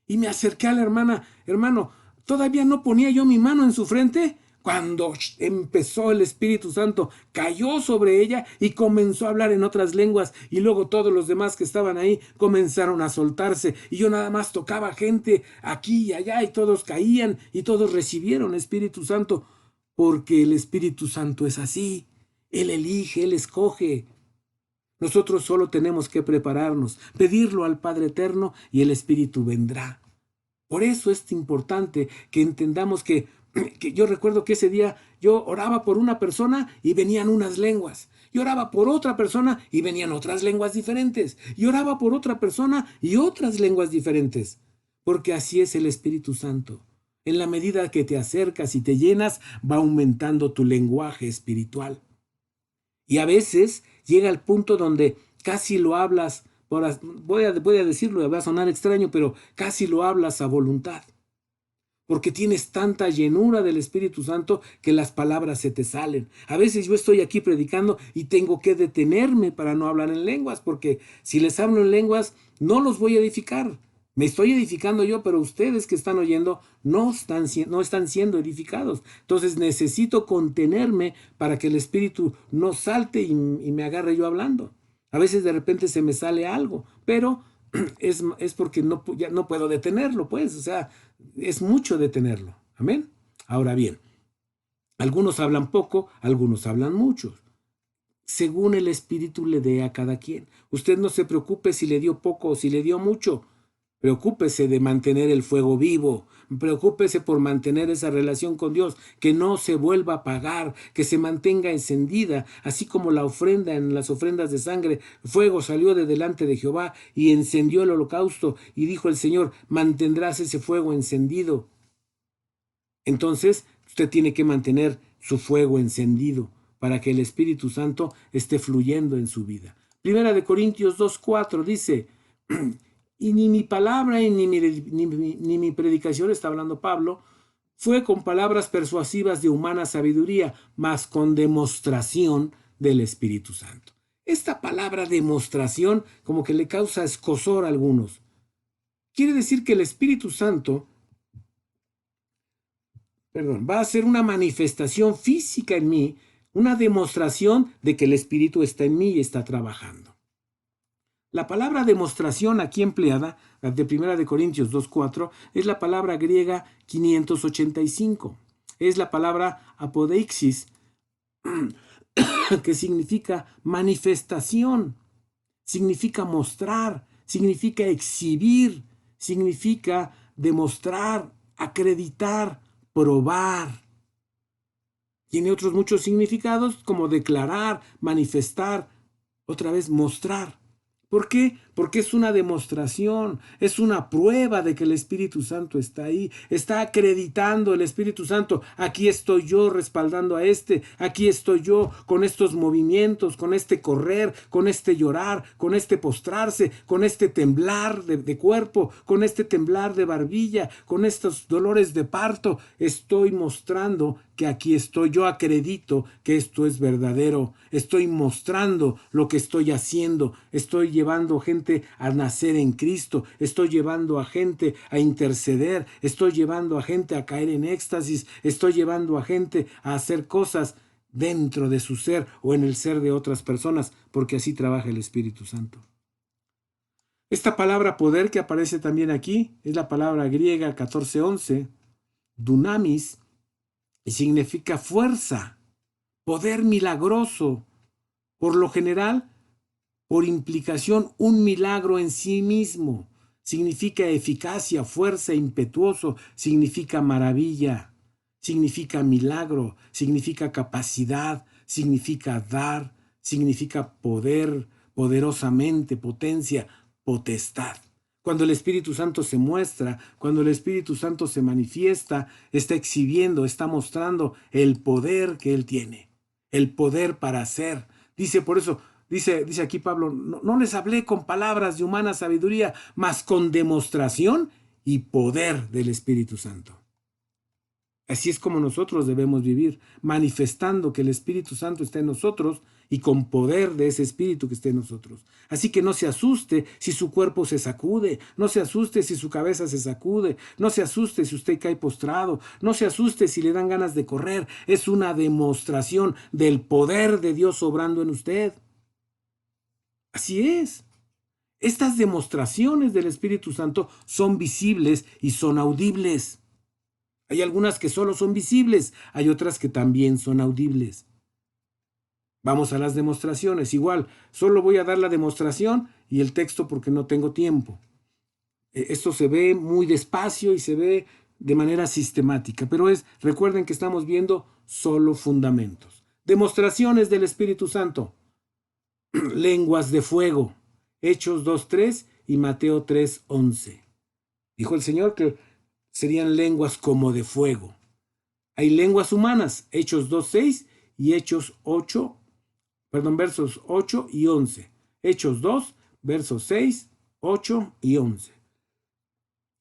Y me acerqué a la hermana, hermano, todavía no ponía yo mi mano en su frente cuando empezó el Espíritu Santo, cayó sobre ella y comenzó a hablar en otras lenguas, y luego todos los demás que estaban ahí comenzaron a soltarse, y yo nada más tocaba gente aquí y allá, y todos caían, y todos recibieron Espíritu Santo, porque el Espíritu Santo es así, Él elige, Él escoge. Nosotros solo tenemos que prepararnos, pedirlo al Padre Eterno, y el Espíritu vendrá. Por eso es importante que entendamos que yo recuerdo que ese día yo oraba por una persona y venían unas lenguas. Yo oraba por otra persona y venían otras lenguas diferentes. Y oraba por otra persona y otras lenguas diferentes. Porque así es el Espíritu Santo. En la medida que te acercas y te llenas, va aumentando tu lenguaje espiritual. Y a veces llega al punto donde casi lo hablas, voy a decirlo, va a sonar extraño, pero casi lo hablas a voluntad. Porque tienes tanta llenura del Espíritu Santo que las palabras se te salen. A veces yo estoy aquí predicando y tengo que detenerme para no hablar en lenguas, porque si les hablo en lenguas no los voy a edificar. Me estoy edificando yo, pero ustedes que están oyendo no están siendo edificados. Entonces necesito contenerme para que el Espíritu no salte y me agarre yo hablando. A veces de repente se me sale algo, pero es porque ya no puedo detenerlo, pues, o sea, es mucho detenerlo. Amén. Ahora bien, algunos hablan poco, algunos hablan mucho, según el Espíritu le dé a cada quien. Usted no se preocupe si le dio poco o si le dio mucho. Preocúpese de mantener el fuego vivo, preocúpese por mantener esa relación con Dios, que no se vuelva a apagar, que se mantenga encendida, así como la ofrenda en las ofrendas de sangre. Fuego salió de delante de Jehová y encendió el holocausto, y dijo el Señor, mantendrás ese fuego encendido. Entonces, usted tiene que mantener su fuego encendido para que el Espíritu Santo esté fluyendo en su vida. Primera de Corintios 2:4 dice, y ni mi palabra ni mi predicación, está hablando Pablo, fue con palabras persuasivas de humana sabiduría, mas con demostración del Espíritu Santo. Esta palabra demostración como que le causa escozor a algunos. Quiere decir que el Espíritu Santo, va a ser una manifestación física en mí, una demostración de que el Espíritu está en mí y está trabajando. La palabra demostración aquí empleada, de 1 Corintios 2:4, es la palabra griega 585. Es la palabra apodeixis, que significa manifestación, significa mostrar, significa exhibir, significa demostrar, acreditar, probar. Tiene otros muchos significados como declarar, manifestar, otra vez mostrar. ¿Por qué? Porque es una demostración, es una prueba de que el Espíritu Santo está ahí, está acreditando el Espíritu Santo. Aquí estoy yo respaldando a aquí estoy yo con estos movimientos, con este correr, con este llorar, con este postrarse, con este temblar de cuerpo, con este temblar de barbilla, con estos dolores de parto. Estoy mostrando que aquí estoy, yo acredito que esto es verdadero, estoy mostrando lo que estoy haciendo, estoy llevando gente a nacer en Cristo, estoy llevando a gente a interceder, estoy llevando a gente a caer en éxtasis, estoy llevando a gente a hacer cosas dentro de su ser o en el ser de otras personas, porque así trabaja el Espíritu Santo. Esta palabra poder que aparece también aquí es la palabra griega 1411, dunamis, y significa fuerza, poder milagroso. Por lo general, por implicación, un milagro en sí mismo. Significa eficacia, fuerza, impetuoso, significa maravilla, significa milagro, significa capacidad, significa dar, significa poder, poderosamente, potencia, potestad. Cuando el Espíritu Santo se muestra, cuando el Espíritu Santo se manifiesta, está exhibiendo, está mostrando el poder que Él tiene, el poder para hacer. Dice por eso, dice aquí Pablo, no les hablé con palabras de humana sabiduría, mas con demostración y poder del Espíritu Santo. Así es como nosotros debemos vivir, manifestando que el Espíritu Santo está en nosotros y con poder de ese Espíritu que está en nosotros. Así que no se asuste si su cuerpo se sacude, no se asuste si su cabeza se sacude, no se asuste si usted cae postrado, no se asuste si le dan ganas de correr. Es una demostración del poder de Dios obrando en usted. Así es. Estas demostraciones del Espíritu Santo son visibles y son audibles. Hay algunas que solo son visibles, hay otras que también son audibles. Vamos a las demostraciones. Igual, solo voy a dar la demostración y el texto porque no tengo tiempo. Esto se ve muy despacio y se ve de manera sistemática, pero recuerden que estamos viendo solo fundamentos. Demostraciones del Espíritu Santo. Lenguas de fuego. Hechos 2:3 y Mateo 3:11. Dijo el Señor que serían lenguas como de fuego. Hay lenguas humanas, Hechos 2:6 y versos 8 y 11. Hechos 2, versos 6, 8 y 11.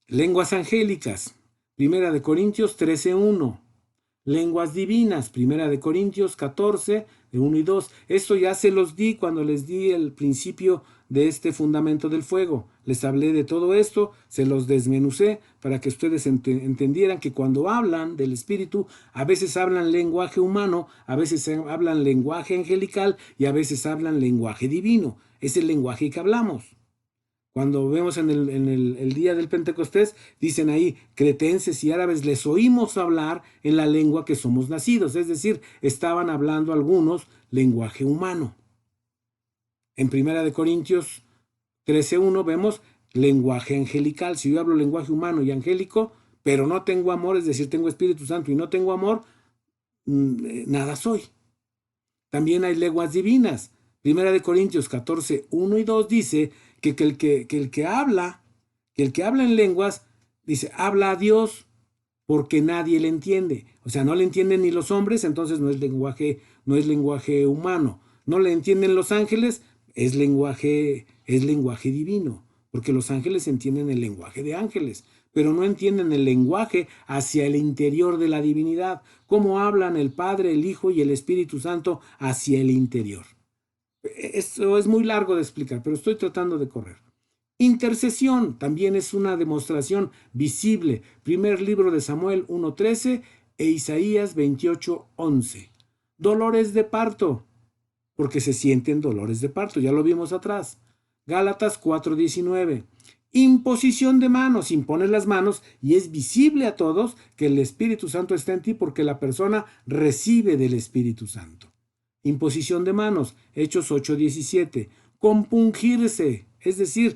Lenguas angélicas, 1 Corintios 13:1. Lenguas divinas, 1 Corintios 14, de 1 y 2. Esto ya se los di cuando les di el principio de este fundamento del fuego. Les hablé de todo esto, se los desmenucé para que ustedes entendieran que cuando hablan del Espíritu, a veces hablan lenguaje humano, a veces hablan lenguaje angelical y a veces hablan lenguaje divino. Es el lenguaje que hablamos. Cuando vemos en el día del Pentecostés, dicen ahí, cretenses y árabes, les oímos hablar en la lengua que somos nacidos. Es decir, estaban hablando algunos lenguaje humano. En 1 Corintios 13:1 vemos lenguaje angelical. Si yo hablo lenguaje humano y angélico, pero no tengo amor, es decir, tengo Espíritu Santo y no tengo amor, nada soy. También hay lenguas divinas. 1 Corintios 14:1 y 2 dice que el que habla en lenguas, dice, habla a Dios porque nadie le entiende. O sea, no le entienden ni los hombres, entonces no es lenguaje humano. No le entienden los ángeles, es lenguaje divino, porque los ángeles entienden el lenguaje de ángeles, pero no entienden el lenguaje hacia el interior de la divinidad, cómo hablan el Padre, el Hijo y el Espíritu Santo hacia el interior. Esto es muy largo de explicar, pero estoy tratando de correr. Intercesión también es una demostración visible. Primer libro de Samuel 1:13 e Isaías 28:11. Dolores de parto, porque se sienten dolores de parto, ya lo vimos atrás. Gálatas 4:19. Imposición de manos, impones las manos y es visible a todos que el Espíritu Santo está en ti porque la persona recibe del Espíritu Santo. Imposición de manos, Hechos 8:17. Compungirse, es decir,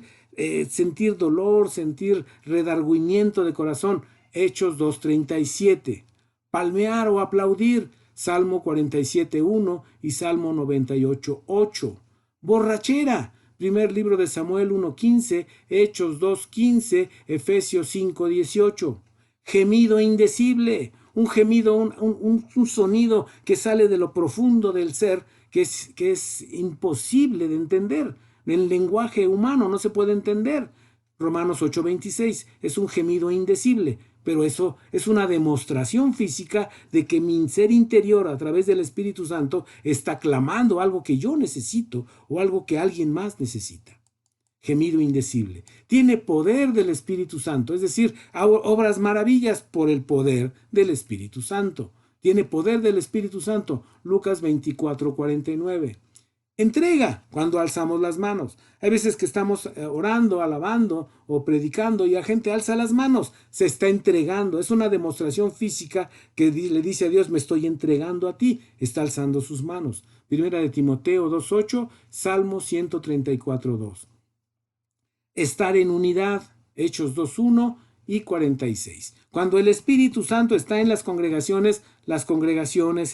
sentir dolor, sentir redargüimiento de corazón, Hechos 2:37. Palmear o aplaudir, Salmo 47:1 y Salmo 98:8. Borrachera, primer libro de Samuel 1:15, Hechos 2:15, Efesios 5:18. Gemido indecible, un gemido, un sonido que sale de lo profundo del ser, que es imposible de entender. En lenguaje humano no se puede entender. Romanos 8:26 es un gemido indecible, pero eso es una demostración física de que mi ser interior a través del Espíritu Santo está clamando algo que yo necesito o algo que alguien más necesita. Gemido indecible. Tiene poder del Espíritu Santo, es decir, obras maravillas por el poder del Espíritu Santo. Tiene poder del Espíritu Santo. Lucas 24:49. Entrega cuando alzamos las manos. Hay veces que estamos orando, alabando o predicando y la gente alza las manos. Se está entregando. Es una demostración física que le dice a Dios, me estoy entregando a ti. Está alzando sus manos. Primera de Timoteo 2:8, Salmo 134:2. Estar en unidad, Hechos 2:1 y 46. Cuando el Espíritu Santo está en las congregaciones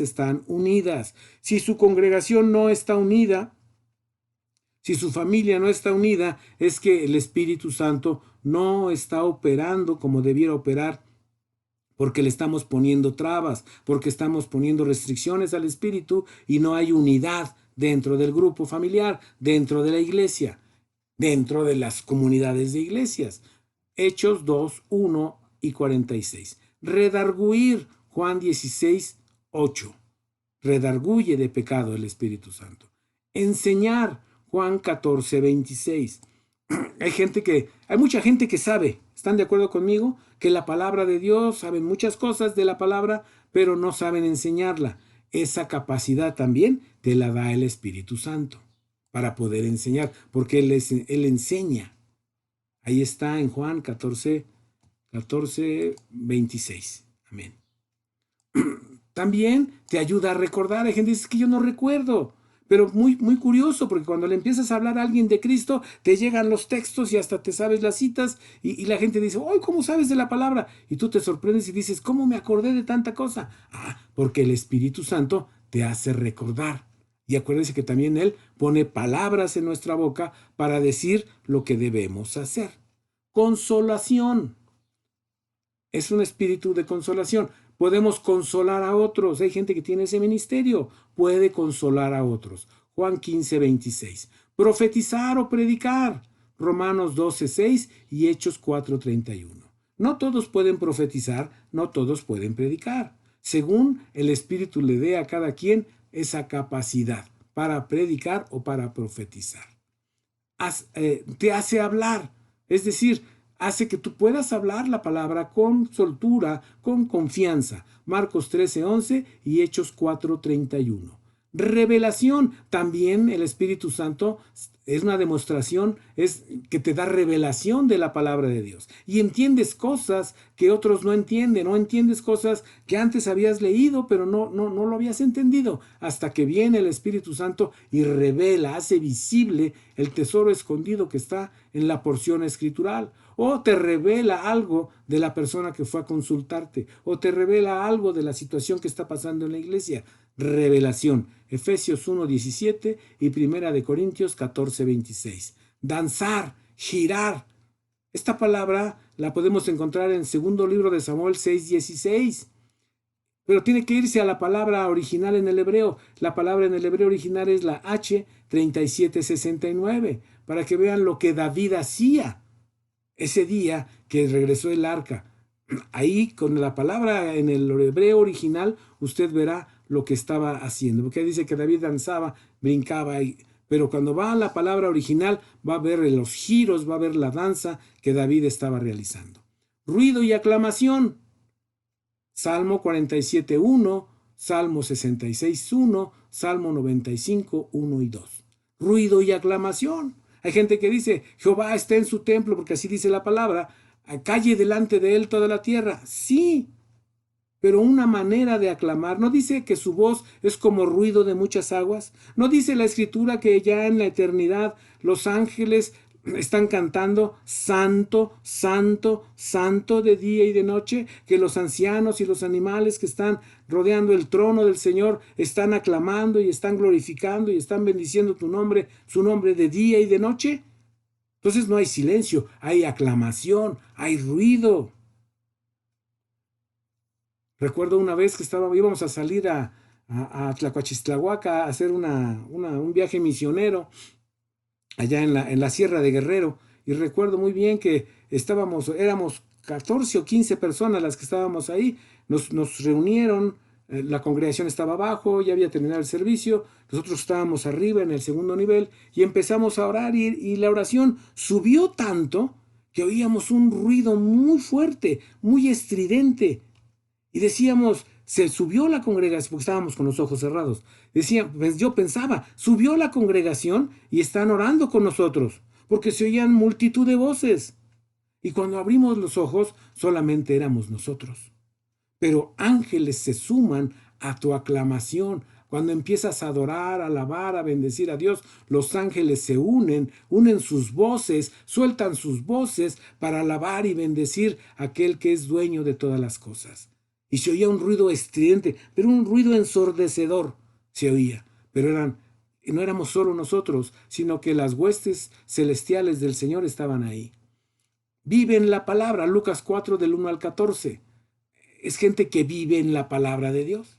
están unidas. Si su congregación no está unida, si su familia no está unida, es que el Espíritu Santo no está operando como debiera operar, porque le estamos poniendo trabas, porque estamos poniendo restricciones al Espíritu y no hay unidad dentro del grupo familiar, dentro de la iglesia, dentro de las comunidades de iglesias. Hechos 2:1 y 46. Redarguir, Juan 16:8. Redarguye de pecado el Espíritu Santo. Enseñar, Juan 14:26. Hay mucha gente que sabe, ¿están de acuerdo conmigo? Que la palabra de Dios, saben muchas cosas de la palabra, pero no saben enseñarla. Esa capacidad también te la da el Espíritu Santo para poder enseñar, porque Él enseña. Ahí está en Juan 14:26. Amén. También te ayuda a recordar. Hay gente que dice que yo no recuerdo, pero muy, muy curioso, porque cuando le empiezas a hablar a alguien de Cristo, te llegan los textos y hasta te sabes las citas y la gente dice, ¡ay, cómo sabes de la palabra! Y tú te sorprendes y dices, ¿cómo me acordé de tanta cosa? Porque el Espíritu Santo te hace recordar. Y acuérdense que también Él pone palabras en nuestra boca para decir lo que debemos hacer. Consolación. Es un espíritu de consolación. Podemos consolar a otros. Hay gente que tiene ese ministerio. Puede consolar a otros. Juan 15:26. Profetizar o predicar. Romanos 12:6 y Hechos 4:31. No todos pueden profetizar, no todos pueden predicar. Según el Espíritu le dé a cada quien esa capacidad para predicar o para profetizar. Te hace hablar, es decir, hace que tú puedas hablar la palabra con soltura, con confianza. Marcos 13:11 y Hechos 4:31. Revelación, también el Espíritu Santo es una demostración, es que te da revelación de la palabra de Dios. Y entiendes cosas que otros no entienden, o entiendes cosas que antes habías leído, pero no lo habías entendido, hasta que viene el Espíritu Santo y revela, hace visible el tesoro escondido que está en la porción escritural. O te revela algo de la persona que fue a consultarte, o te revela algo de la situación que está pasando en la iglesia. Revelación. Efesios 1:17 y Primera de Corintios 14:26. Danzar, girar. Esta palabra la podemos encontrar en segundo libro de Samuel 6:16. Pero tiene que irse a la palabra original en el hebreo. La palabra en el hebreo original es la H3769, para que vean lo que David hacía ese día que regresó el arca. Ahí con la palabra en el hebreo original usted verá lo que estaba haciendo, porque dice que David danzaba, brincaba, pero cuando va a la palabra original va a ver los giros, va a ver la danza que David estaba realizando. Ruido y aclamación. Salmo 47:1, Salmo 66:1, Salmo 95:1 y 2. Ruido y aclamación. Hay gente que dice, Jehová está en su templo, porque así dice la palabra, calle delante de él toda la tierra. Sí, pero una manera de aclamar. ¿No dice que su voz es como ruido de muchas aguas? ¿No dice la Escritura que ya en la eternidad los ángeles están cantando santo, santo, santo de día y de noche? Que los ancianos y los animales que están rodeando el trono del Señor están aclamando y están glorificando y están bendiciendo tu nombre, su nombre de día y de noche. Entonces no hay silencio, hay aclamación, hay ruido. Recuerdo una vez que íbamos a salir a Tlacuachistlahuaca a hacer un viaje misionero allá en la Sierra de Guerrero, y recuerdo muy bien que éramos 14 o 15 personas las que estábamos ahí. Nos reunieron, la congregación estaba abajo, ya había terminado el servicio, nosotros estábamos arriba en el segundo nivel y empezamos a orar, y la oración subió tanto que oíamos un ruido muy fuerte, muy estridente. Y decíamos, se subió la congregación, porque estábamos con los ojos cerrados. Yo pensaba, subió la congregación y están orando con nosotros, porque se oían multitud de voces. Y cuando abrimos los ojos, solamente éramos nosotros. Pero ángeles se suman a tu aclamación. Cuando empiezas a adorar, a alabar, a bendecir a Dios, los ángeles se unen sus voces, sueltan sus voces para alabar y bendecir a aquel que es dueño de todas las cosas. Y se oía un ruido estridente, pero un ruido ensordecedor se oía. Pero no éramos solo nosotros, sino que las huestes celestiales del Señor estaban ahí. Vive en la palabra, Lucas 4 del 1 al 14. Es gente que vive en la palabra de Dios,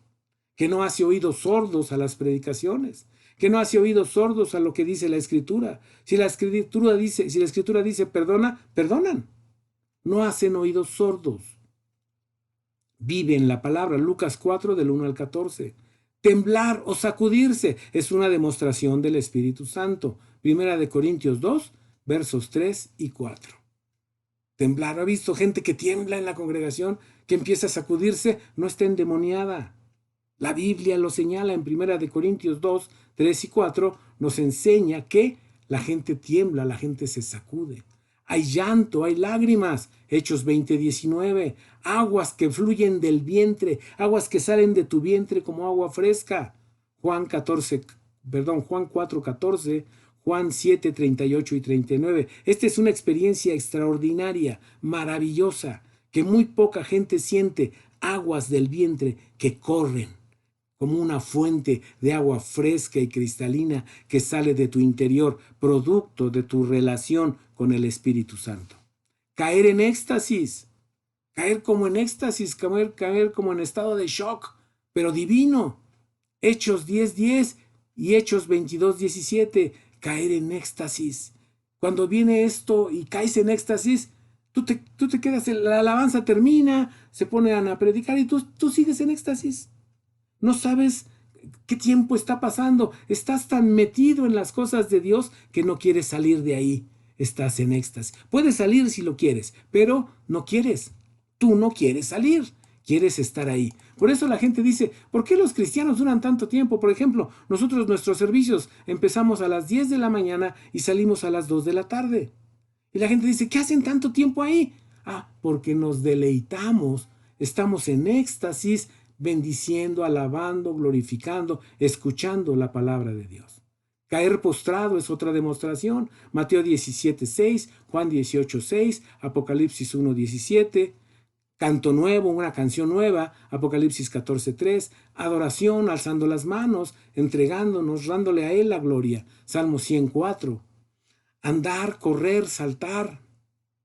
que no hace oídos sordos a las predicaciones, que no hace oídos sordos a lo que dice la Escritura. Si la Escritura dice perdona, perdonan. No hacen oídos sordos. Vive en la palabra, Lucas 4 del 1 al 14. Temblar o sacudirse es una demostración del Espíritu Santo. Primera de Corintios 2, versos 3 y 4. Temblar, ¿ha visto gente que tiembla en la congregación, que empieza a sacudirse? No está endemoniada. La Biblia lo señala en Primera de Corintios 2, 3 y 4, nos enseña que la gente tiembla, la gente se sacude. Hay llanto, hay lágrimas. Hechos 20, 19. Aguas que fluyen del vientre, aguas que salen de tu vientre como agua fresca. Juan 4, 14, Juan 7, 38 y 39. Esta es una experiencia extraordinaria, maravillosa, que muy poca gente siente. Aguas del vientre que corren como una fuente de agua fresca y cristalina que sale de tu interior, producto de tu relación con el Espíritu Santo. Caer en éxtasis, caer como en éxtasis, caer como en estado de shock, pero divino. Hechos 10:10 y Hechos 22:17, caer en éxtasis. Cuando viene esto y caes en éxtasis, tú te quedas, la alabanza termina, se ponen a predicar y tú sigues en éxtasis. No sabes qué tiempo está pasando. Estás tan metido en las cosas de Dios que no quieres salir de ahí. Estás en éxtasis. Puedes salir si lo quieres, pero no quieres. Tú no quieres salir. Quieres estar ahí. Por eso la gente dice, ¿por qué los cristianos duran tanto tiempo? Por ejemplo, nuestros servicios empezamos a las 10 de la mañana y salimos a las 2 de la tarde. Y la gente dice, ¿qué hacen tanto tiempo ahí? Porque nos deleitamos. Estamos en éxtasis, bendiciendo, alabando, glorificando, escuchando la palabra de Dios. Caer postrado es otra demostración. Mateo 17:6, Juan 18:6, Apocalipsis 1:17, canto nuevo, una canción nueva, Apocalipsis 14:3, adoración, alzando las manos, entregándonos, dándole a Él la gloria, Salmo 104. Andar, correr, saltar,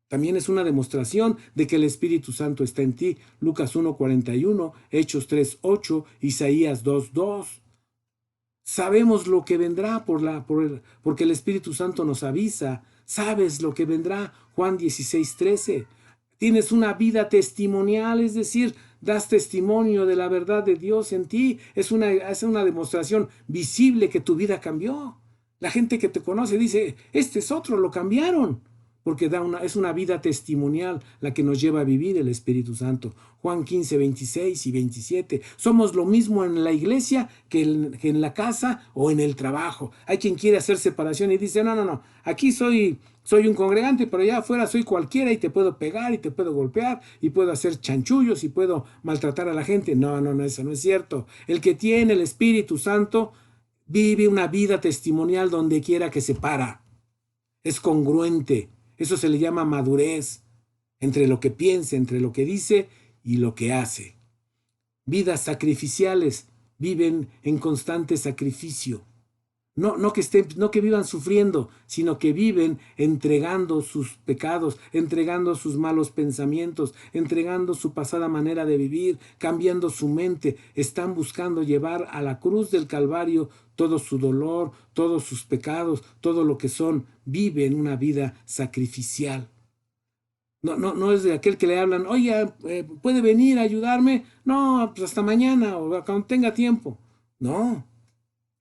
también es una demostración de que el Espíritu Santo está en ti. Lucas 1:41, Hechos 3:8, Isaías 2:2. Sabemos lo que vendrá porque el Espíritu Santo nos avisa. Sabes lo que vendrá. Juan 16:13. Tienes una vida testimonial, es decir, das testimonio de la verdad de Dios en ti. Es una demostración visible que tu vida cambió. La gente que te conoce dice, este es otro, lo cambiaron. Porque es una vida testimonial la que nos lleva a vivir el Espíritu Santo. Juan 15, 26 y 27. Somos lo mismo en la iglesia que en la casa o en el trabajo. Hay quien quiere hacer separación y dice, no, aquí soy soy un congregante, pero allá afuera soy cualquiera y te puedo pegar y te puedo golpear y puedo hacer chanchullos y puedo maltratar a la gente. No, eso no es cierto. El que tiene el Espíritu Santo vive una vida testimonial donde quiera que se para. Es congruente. Eso se le llama madurez entre lo que piensa, entre lo que dice y lo que hace. Vidas sacrificiales, viven en constante sacrificio. No que vivan sufriendo, sino que viven entregando sus pecados, entregando sus malos pensamientos, entregando su pasada manera de vivir, cambiando su mente. Están buscando llevar a la cruz del Calvario todo su dolor, todos sus pecados, todo lo que son. Viven una vida sacrificial. No es de aquel que le hablan, oye, ¿puede venir a ayudarme? No, pues hasta mañana o cuando tenga tiempo. No.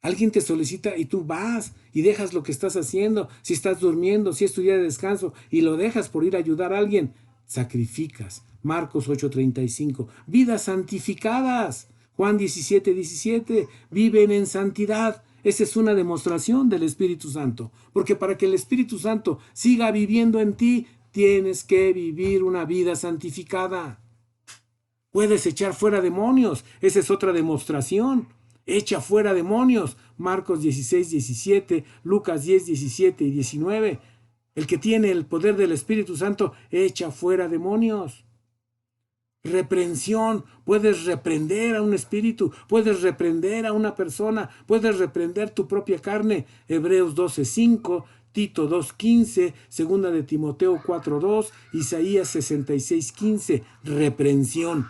Alguien te solicita y tú vas y dejas lo que estás haciendo. Si estás durmiendo, si es tu día de descanso y lo dejas por ir a ayudar a alguien, sacrificas. Marcos 8:35. Vidas santificadas. Juan 17:17. Viven en santidad. Esa es una demostración del Espíritu Santo. Porque para que el Espíritu Santo siga viviendo en ti, tienes que vivir una vida santificada. Puedes echar fuera demonios. Esa es otra demostración. Echa fuera demonios. Marcos 16:17, Lucas 10:17 y 19. El que tiene el poder del Espíritu Santo echa fuera demonios. Reprensión. Puedes reprender a un espíritu, puedes reprender a una persona, puedes reprender tu propia carne. Hebreos 12:5, Tito 2:15, segunda de Timoteo 4:2, Isaías 66:15. Reprensión.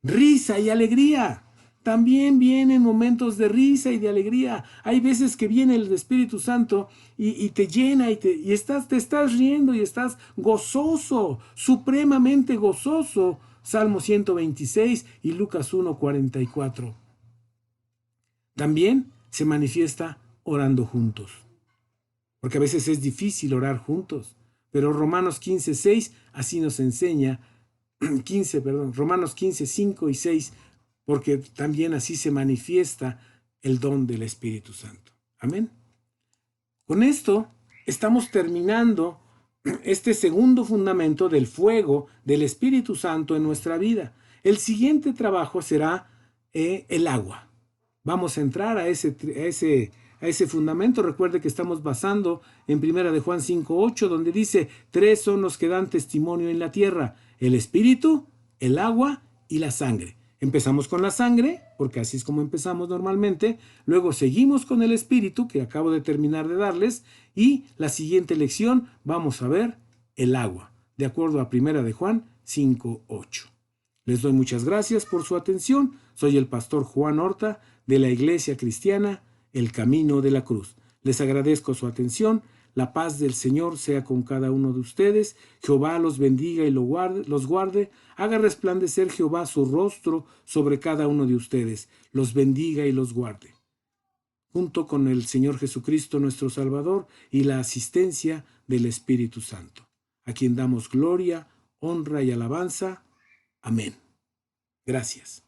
Risa y alegría. También vienen momentos de risa y de alegría. Hay veces que viene el Espíritu Santo y te llena y te estás riendo y estás gozoso, supremamente gozoso. Salmo 126 y Lucas 1:44. También se manifiesta orando juntos, porque a veces es difícil orar juntos, pero Romanos 15:6 así nos enseña, Romanos 15:5 y 6, porque también así se manifiesta el don del Espíritu Santo. Amén. Con esto estamos terminando este segundo fundamento del fuego del Espíritu Santo en nuestra vida. El siguiente trabajo será el agua. Vamos a entrar a ese fundamento. Recuerde que estamos basando en 1 de Juan 5:8, donde dice: 3 son los que dan testimonio en la tierra: el Espíritu, el agua y la sangre. Empezamos con la sangre, porque así es como empezamos normalmente. Luego seguimos con el Espíritu, que acabo de terminar de darles. Y la siguiente lección vamos a ver el agua, de acuerdo a 1 de Juan 5:8. Les doy muchas gracias por su atención. Soy el pastor Juan Horta de la Iglesia Cristiana El Camino de la Cruz. Les agradezco su atención. La paz del Señor sea con cada uno de ustedes. Jehová los bendiga y los guarde. Haga resplandecer Jehová su rostro sobre cada uno de ustedes. Los bendiga y los guarde. Junto con el Señor Jesucristo nuestro Salvador y la asistencia del Espíritu Santo, a quien damos gloria, honra y alabanza. Amén. Gracias.